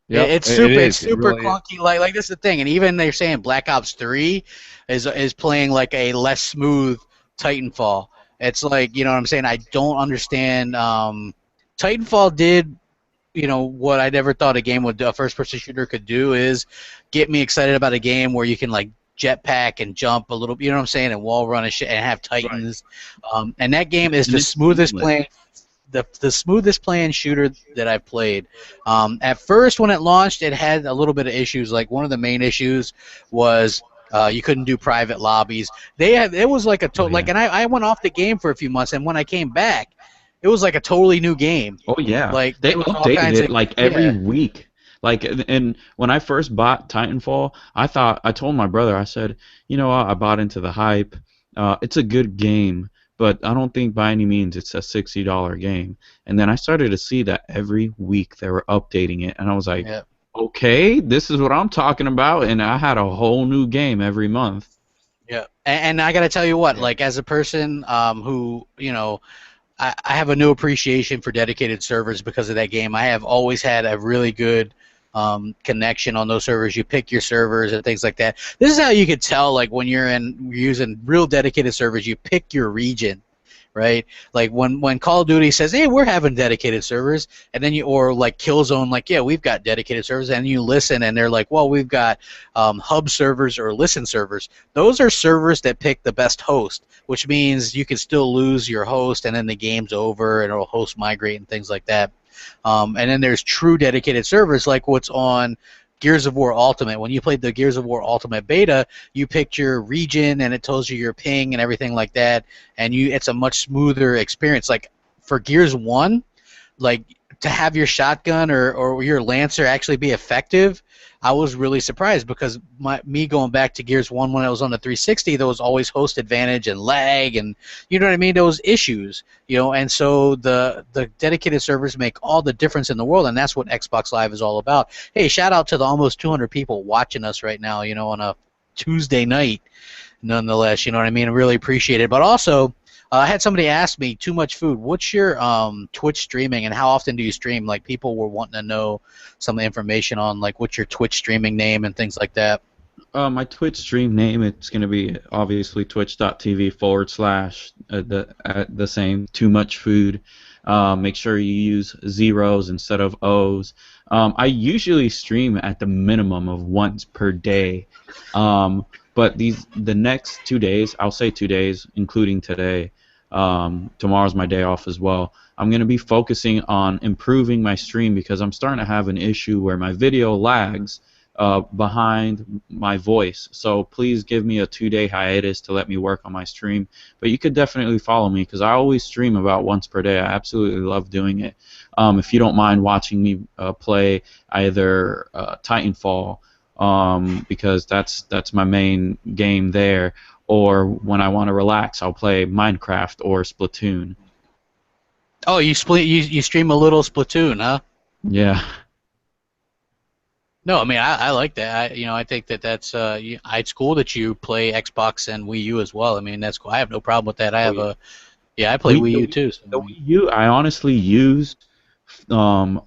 yep. It's It super. It's is. It super really is. clunky. Like this is the thing, and even they're saying Black Ops 3 is playing like a less smooth Titanfall. It's like, you know what I'm saying. I don't understand. Titanfall did, you know, what I never thought a game would do, a first-person shooter could do, is get me excited about a game where you can like jetpack and jump a little. You know what I'm saying, and wall run and shit, and have Right. Titans. And that game is And the it's smoothest seamless. playing. The smoothest playing shooter that I've played. At first, when it launched, it had a little bit of issues. Like one of the main issues was you couldn't do private lobbies. It was like Oh yeah. and I went off the game for a few months, and when I came back, it was like a totally new game. Oh yeah. Like They there was all updated kinds it of like every yeah. week. Like, and when I first bought Titanfall, I told my brother, I said, you know what, I bought into the hype. It's a good game, but I don't think by any means it's a $60 game. And then I started to see that every week they were updating it, and I was like, Yeah. okay, this is what I'm talking about. And I had a whole new game every month. Yeah, and I got to tell you what, Yeah. like as a person who, you know, I have a new appreciation for dedicated servers because of that game. I have always had a really good connection on those servers. You pick your servers and things like that. This is how you could tell, like when you're using real dedicated servers, you pick your region, right? Like when Call of Duty says, "Hey, we're having dedicated servers," and then or like Killzone, like, "Yeah, we've got dedicated servers," and you listen, and they're like, "Well, we've got hub servers or listen servers." Those are servers that pick the best host, which means you can still lose your host, and then the game's over, and it'll host migrate and things like that. And then there's true dedicated servers, like what's on Gears of War Ultimate. When you played the Gears of War Ultimate beta, you picked your region and it tells you your ping and everything like that, and it's a much smoother experience. Like for Gears 1, like to have your shotgun or your lancer actually be effective, I was really surprised because me going back to Gears 1 when I was on the 360, there was always host advantage and lag, and you know what I mean, those issues, you know. And so the dedicated servers make all the difference in the world, and that's what Xbox Live is all about. Hey, shout out to the almost 200 people watching us right now, you know, on a Tuesday night, nonetheless, you know what I mean. I really appreciate it. But also, I had somebody ask me, too much food, what's your Twitch streaming and how often do you stream? Like people were wanting to know some information on like what's your Twitch streaming name and things like that. My Twitch stream name, it's going to be obviously twitch.tv/ the same, Too Much Food. Make sure you use zeros instead of O's. I usually stream at the minimum of once per day. But the next 2 days, I'll say 2 days, including today, tomorrow's my day off as well. I'm going to be focusing on improving my stream because I'm starting to have an issue where my video lags behind my voice. So please give me a 2-day hiatus to let me work on my stream. But you could definitely follow me because I always stream about once per day. I absolutely love doing it. If you don't mind watching me play either Titanfall, because that's my main game there, or when I want to relax, I'll play Minecraft or Splatoon. Oh, you stream a little Splatoon, huh? Yeah. No, I mean I like that. I think that's it's cool that you play Xbox and Wii U as well. I mean that's cool. I have no problem with that. I Oh have yeah. I play Wii The U too. So, the Wii U, I honestly use um,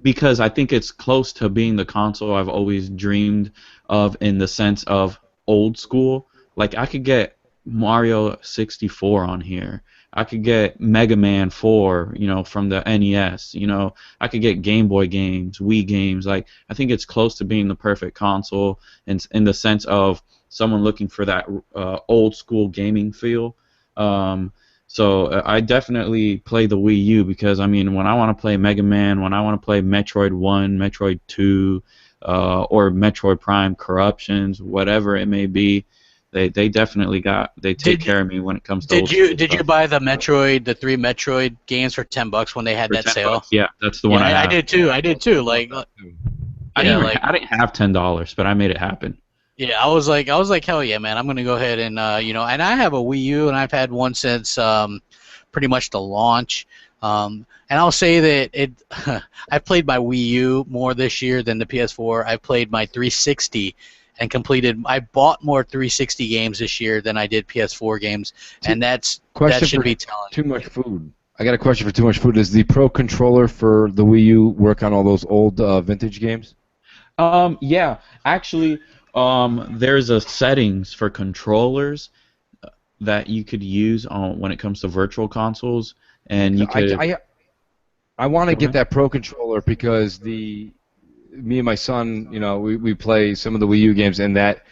because I think it's close to being the console I've always dreamed of in the sense of old school. Like I could get Mario 64 on here. I could get Mega Man 4, from the NES. I could get Game Boy games, Wii games. Like I think it's close to being the perfect console in the sense of someone looking for that old school gaming feel. So I definitely play the Wii U because I mean when I want to play Mega Man, when I want to play Metroid 1, Metroid 2, or Metroid Prime Corruptions, whatever it may be, they definitely they take did care of me when it comes to did old school you stuff. buy the three Metroid games for $10 when they had For that 10 sale? bucks, yeah, that's the one Yeah, I I have. did too. I did too. I bought Like that too. yeah, like I didn't have $10, but I made it happen. yeah, I was like, hell yeah, man! I'm gonna go ahead and and I have a Wii U, and I've had one since pretty much the launch. And I'll say that I played my Wii U more this year than the PS4. I played my 360 and completed. I bought more 360 games this year than I did PS4 games, and that should be telling. Too much food. I got a question for Too Much Food. Does the Pro Controller for the Wii U work on all those old vintage games? Yeah, actually, there's a settings for controllers that you could use on when it comes to virtual consoles, and you could. I want to get that Pro Controller because me and my son, we play some of the Wii U games, and that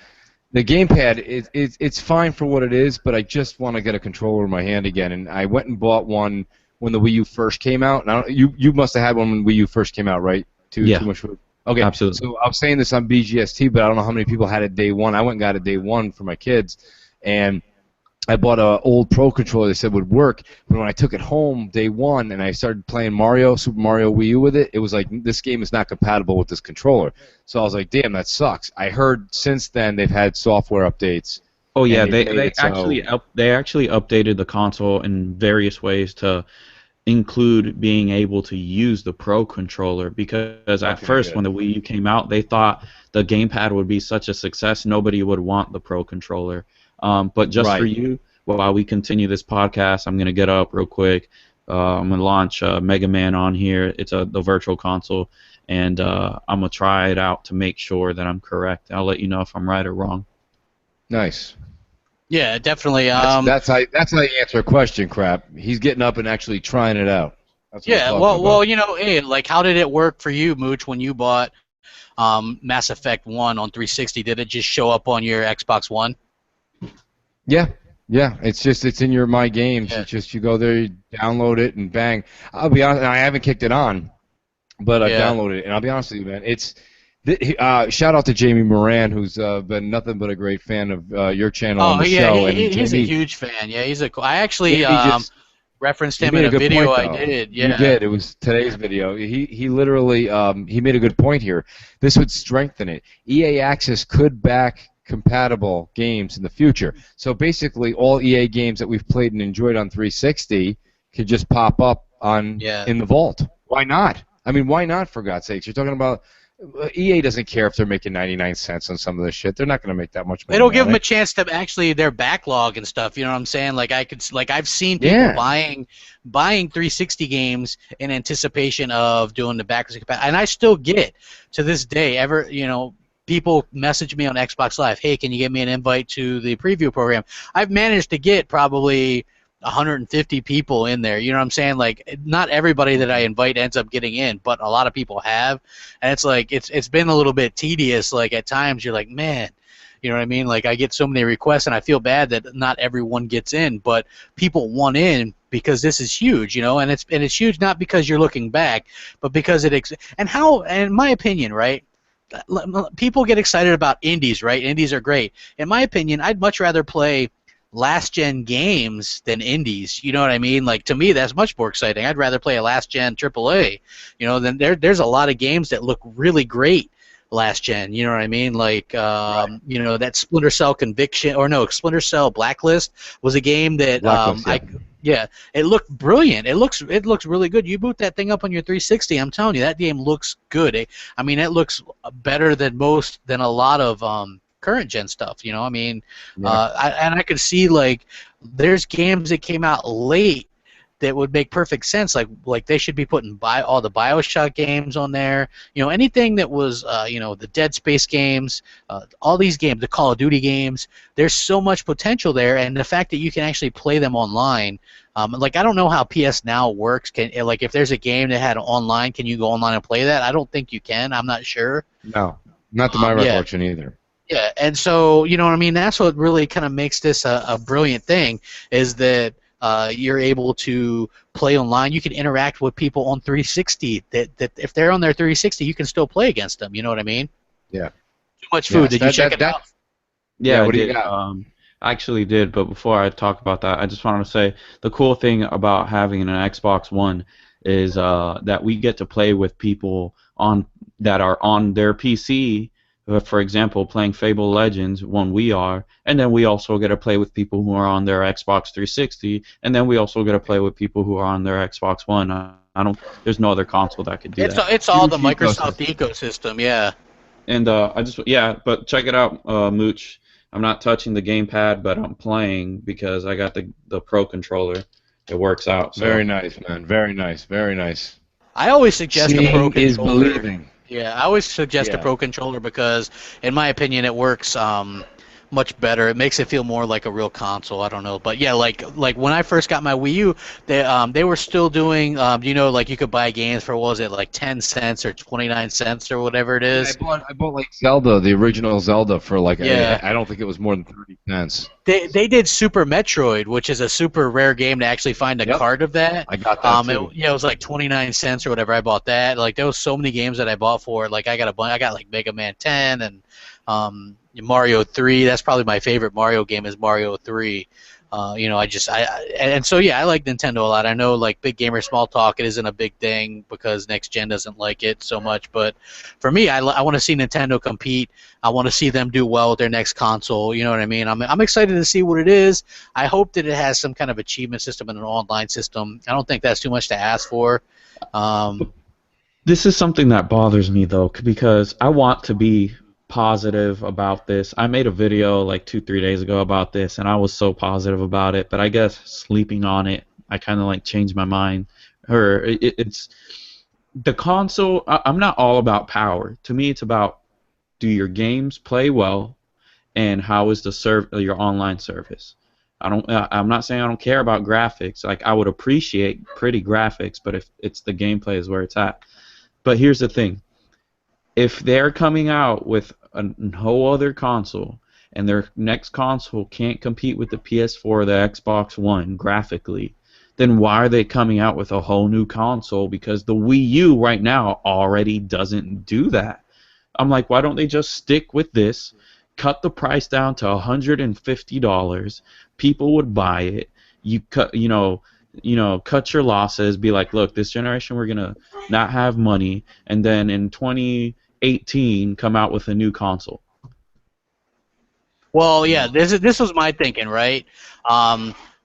the gamepad it's fine for what it is, but I just want to get a controller in my hand again. And I went and bought one when the Wii U first came out. Now you must have had one when Wii U first came out, right? Too Much Food. Okay, absolutely. So I was saying this on BGST, but I don't know how many people had it day one. I went and got it day one for my kids, and I bought an old Pro Controller they said would work, but when I took it home day one and I started playing Super Mario Wii U with it, it was like, this game is not compatible with this controller. So I was like, damn, that sucks. I heard since then they've had software updates. Oh yeah, they actually updated the console in various ways to include being able to use the Pro Controller, because at first when the Wii U came out, they thought the gamepad would be such a success nobody would want the Pro Controller. But just for you, while we continue this podcast, I'm going to get up real quick. I'm going to launch Mega Man on here. It's the virtual console, and I'm going to try it out to make sure that I'm correct. I'll let you know if I'm right or wrong. Nice. Yeah, definitely. That's how you answer a question, Crap. He's getting up and actually trying it out. Well, hey, like, how did it work for you, Mooch, when you bought Mass Effect 1 on 360? Did it just show up on your Xbox One? Yeah. It's in your My Games. Yeah. It's just you go there, you download it, and bang. I'll be honest, I haven't kicked it on, but I've downloaded it, and I'll be honest with you, man. It's shout out to Jamie Moran, who's been nothing but a great fan of your channel on the show. He's a huge fan. Yeah, I actually referenced him in a video I did. Yeah. You did. It was today's video. He literally he made a good point here. This would strengthen it. EA Access could back compatible games in the future. So basically, all EA games that we've played and enjoyed on 360 could just pop up in the vault. Why not? I mean, why not? For God's sakes, you're talking about. EA doesn't care if they're making 99 cents on some of this shit. They're not going to make that much money. It'll give them a chance to actually their backlog and stuff. You know what I'm saying? Like I've seen people buying 360 games in anticipation of doing the backwards compatibility, and I still get to this day people message me on Xbox Live, hey, can you get me an invite to the preview program? I've managed to get probably 150 people in there. You know what I'm saying? Like, not everybody that I invite ends up getting in, but a lot of people have. And it's like it's been a little bit tedious. Like, at times you're like, man, you know what I mean? Like, I get so many requests, and I feel bad that not everyone gets in, but people want in because this is huge, and it's huge not because you're looking back, but because and in my opinion, right? People get excited about indies, right? Indies are great. In my opinion, I'd much rather play last-gen games than indies. You know what I mean? Like, to me, that's much more exciting. I'd rather play a last-gen AAA. Than there's a lot of games that look really great last-gen. You know what I mean? Like, that Splinter Cell Splinter Cell Blacklist was a game that it looked brilliant. It looks really good. You boot that thing up on your 360, I'm telling you, that game looks good. It looks better than a lot of current gen stuff. I could see, like, there's games that came out late that would make perfect sense. Like they should be putting all the BioShock games on there. Anything that was the Dead Space games, all these games, the Call of Duty games. There's so much potential there, and the fact that you can actually play them online. I don't know how PS Now works. If there's a game that had online, can you go online and play that? I don't think you can. I'm not sure. No, not to my recollection either. Yeah, and so, you know what I mean? That's what really kind of makes this a brilliant thing, is that you're able to play online. You can interact with people on 360. That if they're on their 360, you can still play against them. You know what I mean? Yeah. Too much food. Did you check it out? Yeah, what do you got? I actually did, but before I talk about that, I just wanted to say the cool thing about having an Xbox One is that we get to play with people that are on their PC. For example, playing Fable Legends when we are, and then we also get to play with people who are on their Xbox 360, and then we also get to play with people who are on their Xbox One. There's no other console that could do that. It's all the Microsoft ecosystem, yeah. And but check it out, Mooch. I'm not touching the gamepad, but I'm playing because I got the Pro controller. It works out. Very So nice, man. Very nice. Very nice. I always suggest a pro Seeing is controller. believing. Yeah, I always suggest a Yeah. pro controller because, in my opinion, it works much better. It makes it feel more like a real console. I don't know, but yeah, like when I first got my Wii U, they were still doing like you could buy games for what was it like 10 cents or 29 cents or whatever it Yeah, is. I bought like Zelda, the original Zelda, for like Yeah. I don't think it was more than 30 cents. They did Super Metroid, which is a super rare game to actually find a Yep. card of that. I got that too. Yeah, it was like 29 cents or whatever. I bought that. Like there was so many games that I bought for it. Like I got a bunch. I got like Mega Man 10 and Mario 3. That's probably my favorite Mario game is Mario 3. And so yeah, I like Nintendo a lot. I know like big gamer small talk, it isn't a big thing because next gen doesn't like it so much. But for me, I want to see Nintendo compete. I want to see them do well with their next console. You know what I mean? I'm excited to see what it is. I hope that it has some kind of achievement system and an online system. I don't think that's too much to ask for. this is something that bothers me though, because I want to be positive about this. I made a video like 2-3 days ago about this, and I was so positive about it. But I guess sleeping on it, I kind of like changed my mind. It's the console. I'm not all about power. To me, it's about do your games play well, and how is your online service. I'm not saying I don't care about graphics. Like I would appreciate pretty graphics, but if it's the gameplay is where it's at. But here's the thing: if they're coming out with a whole other console, and their next console can't compete with the PS4 or the Xbox One graphically, then why are they coming out with a whole new console? Because the Wii U right now already doesn't do that. I'm like, why don't they just stick with this, cut the price down to $150? People would buy it. Cut your losses. Be like, look, this generation we're gonna not have money, and then in 2018 come out with a new console. Well, yeah, this was my thinking, right?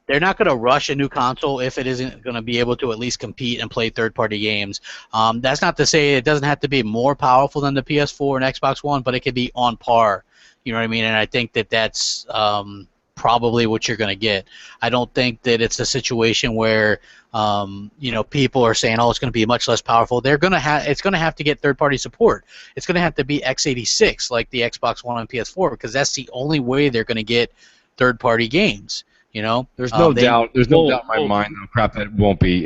They're not going to rush a new console if it isn't going to be able to at least compete and play third-party games. That's not to say it doesn't have to be more powerful than the PS4 and Xbox One, but it could be on par. You know what I mean? And I think that that's probably what you're going to get. I don't think that it's a situation where people are saying, "Oh, it's going to be much less powerful." It's going to have to get third-party support. It's going to have to be x86 like the Xbox One and PS4 because that's the only way they're going to get third-party games. There's no doubt. There's no doubt in my Well, mind, though, crap, that it won't be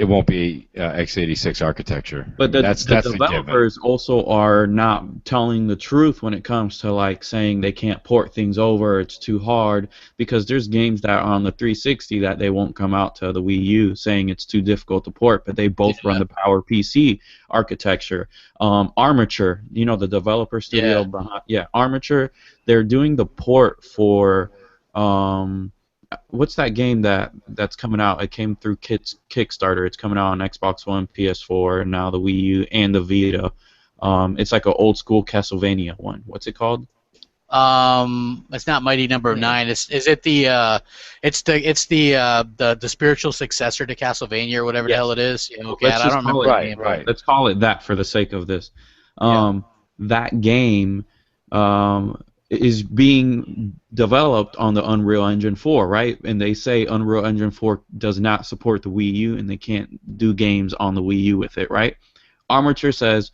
x86 architecture. But That's the a given. developers also are not telling the truth when it comes to like saying they can't port things over, it's too hard, because there's games that are on the 360 that they won't come out to the Wii U, saying it's too difficult to port, but they both run the PowerPC architecture. Armature, the developer studio behind, Armature, they're doing the port for what's that game that's coming out? It came through Kickstarter. It's coming out on Xbox One, PS4, and now the Wii U and the Vita. It's like an old school Castlevania one. What's it called? It's not Mighty Number 9. Is it the spiritual successor to Castlevania or whatever the hell it is? Yeah, okay, Let's I just don't call remember it the name. Right. Let's call it that for the sake of this. That game is being developed on the Unreal Engine 4, right? And they say Unreal Engine 4 does not support the Wii U, and they can't do games on the Wii U with it, right? Armature says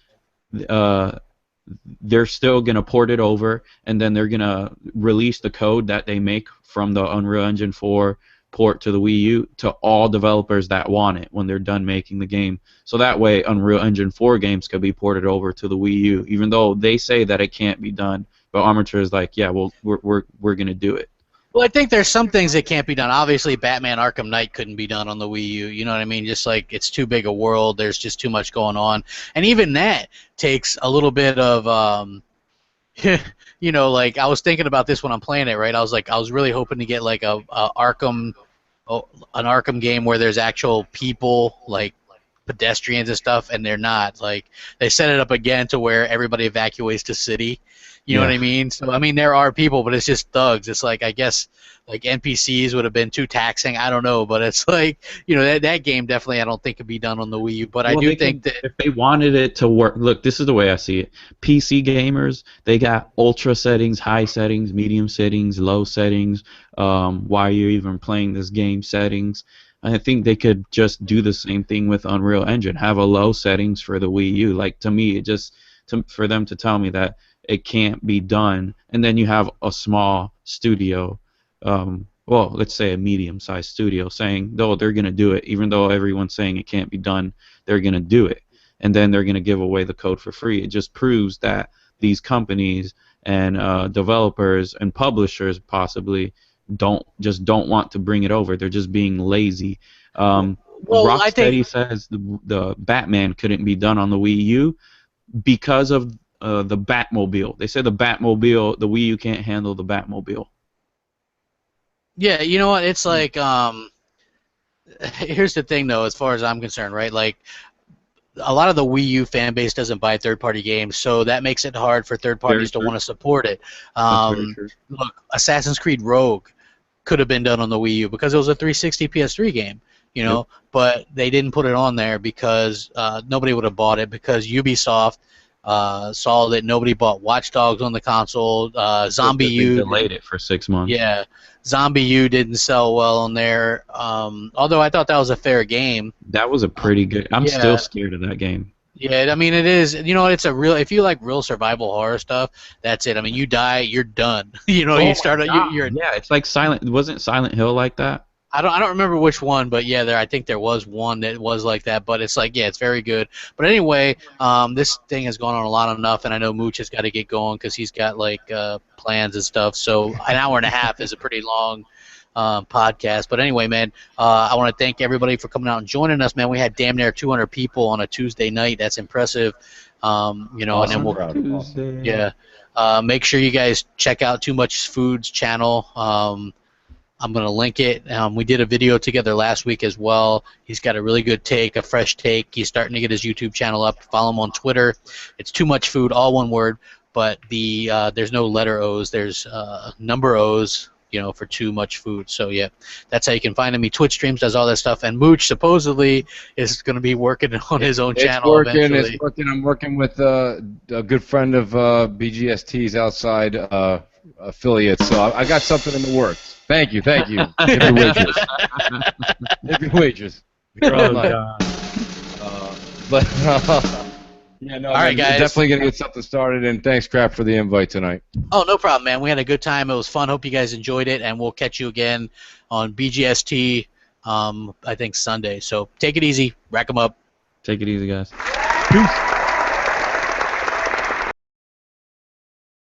they're still going to port it over, and then they're going to release the code that they make from the Unreal Engine 4 port to the Wii U to all developers that want it when they're done making the game. So that way Unreal Engine 4 games could be ported over to the Wii U, even though they say that it can't be done. But Armature is like, yeah, well, we're gonna do it. Well, I think there's some things that can't be done. Obviously, Batman Arkham Knight couldn't be done on the Wii U. You know what I mean? Just like it's too big a world. There's just too much going on, and even that takes a little bit of, like I was thinking about this when I'm playing it. Right? I was really hoping to get like an Arkham game where there's actual people like pedestrians and stuff, and they're not. Like, they set it up again to where everybody evacuates the city. You know what I mean? So, I mean, there are people, but it's just thugs. It's like, I guess, like, NPCs would have been too taxing. I don't know, but it's like, you know, that game definitely I don't think could be done on the Wii U. But I do think that if they wanted it to work, look, this is the way I see it. PC gamers, they got ultra settings, high settings, medium settings, low settings. While you're even playing this game, settings. I think they could just do the same thing with Unreal Engine. Have a low settings for the Wii U. Like, to me, it just for them to tell me that it can't be done, and then you have a small studio, well, let's say a medium-sized studio, saying, no, they're going to do it, even though everyone's saying it can't be done, they're going to do it, and then they're going to give away the code for free. It just proves that these companies and developers and publishers possibly don't want to bring it over. They're just being lazy. Rocksteady says the Batman couldn't be done on the Wii U because of the Batmobile. They said the Batmobile, the Wii U can't handle the Batmobile. Yeah, you know what? It's like, here's the thing, though, as far as I'm concerned, right? Like, a lot of the Wii U fan base doesn't buy third-party games, so that makes it hard for third parties to want to support it. Look, Assassin's Creed Rogue could have been done on the Wii U because it was a 360 PS3 game, you know, but they didn't put it on there because nobody would have bought it, because Ubisoft saw that nobody bought Watch Dogs on the console. Zombie U delayed it for 6 months. Yeah, Zombie U didn't sell well on there. Although I thought that was a fair game. That was a pretty good. I'm still scared of that game. Yeah, I mean, it is. You know, it's a real. If you like real survival horror stuff, that's it. I mean, you die, you're done. You know, you start. You're. Yeah, it's like Silent. Wasn't Silent Hill like that? I don't remember which one, but yeah, I think there was one that was like that. But it's like, yeah, it's very good. But anyway, this thing has gone on a lot enough, and I know Mooch has got to get going because he's got like plans and stuff. So an hour and a half is a pretty long podcast. But anyway, man, I want to thank everybody for coming out and joining us, man. We had damn near 200 people on a Tuesday night. That's impressive. You know, awesome. And then make sure you guys check out Too Much Food's channel. I'm going to link it. We did a video together last week as well. He's got a really good take, a fresh take. He's starting to get his YouTube channel up. Follow him on Twitter. It's Too Much Food, all one word, but there's no letter O's. There's number O's, you know, for Too Much Food. So, yeah, that's how you can find him. He Twitch streams, does all that stuff. And Mooch supposedly is going to be working on his own channel eventually. It's working. I'm working with a good friend of BGST's outside affiliate, so I got something in the works. Thank you. Tip your waitress. Tip your waitress. Yeah, no, all right, guys. Definitely going to get something started, and thanks, Crap, for the invite tonight. Oh, no problem, man. We had a good time. It was fun. Hope you guys enjoyed it, and we'll catch you again on BGST, I think, Sunday. So take it easy. Rack 'em up. Take it easy, guys. Peace.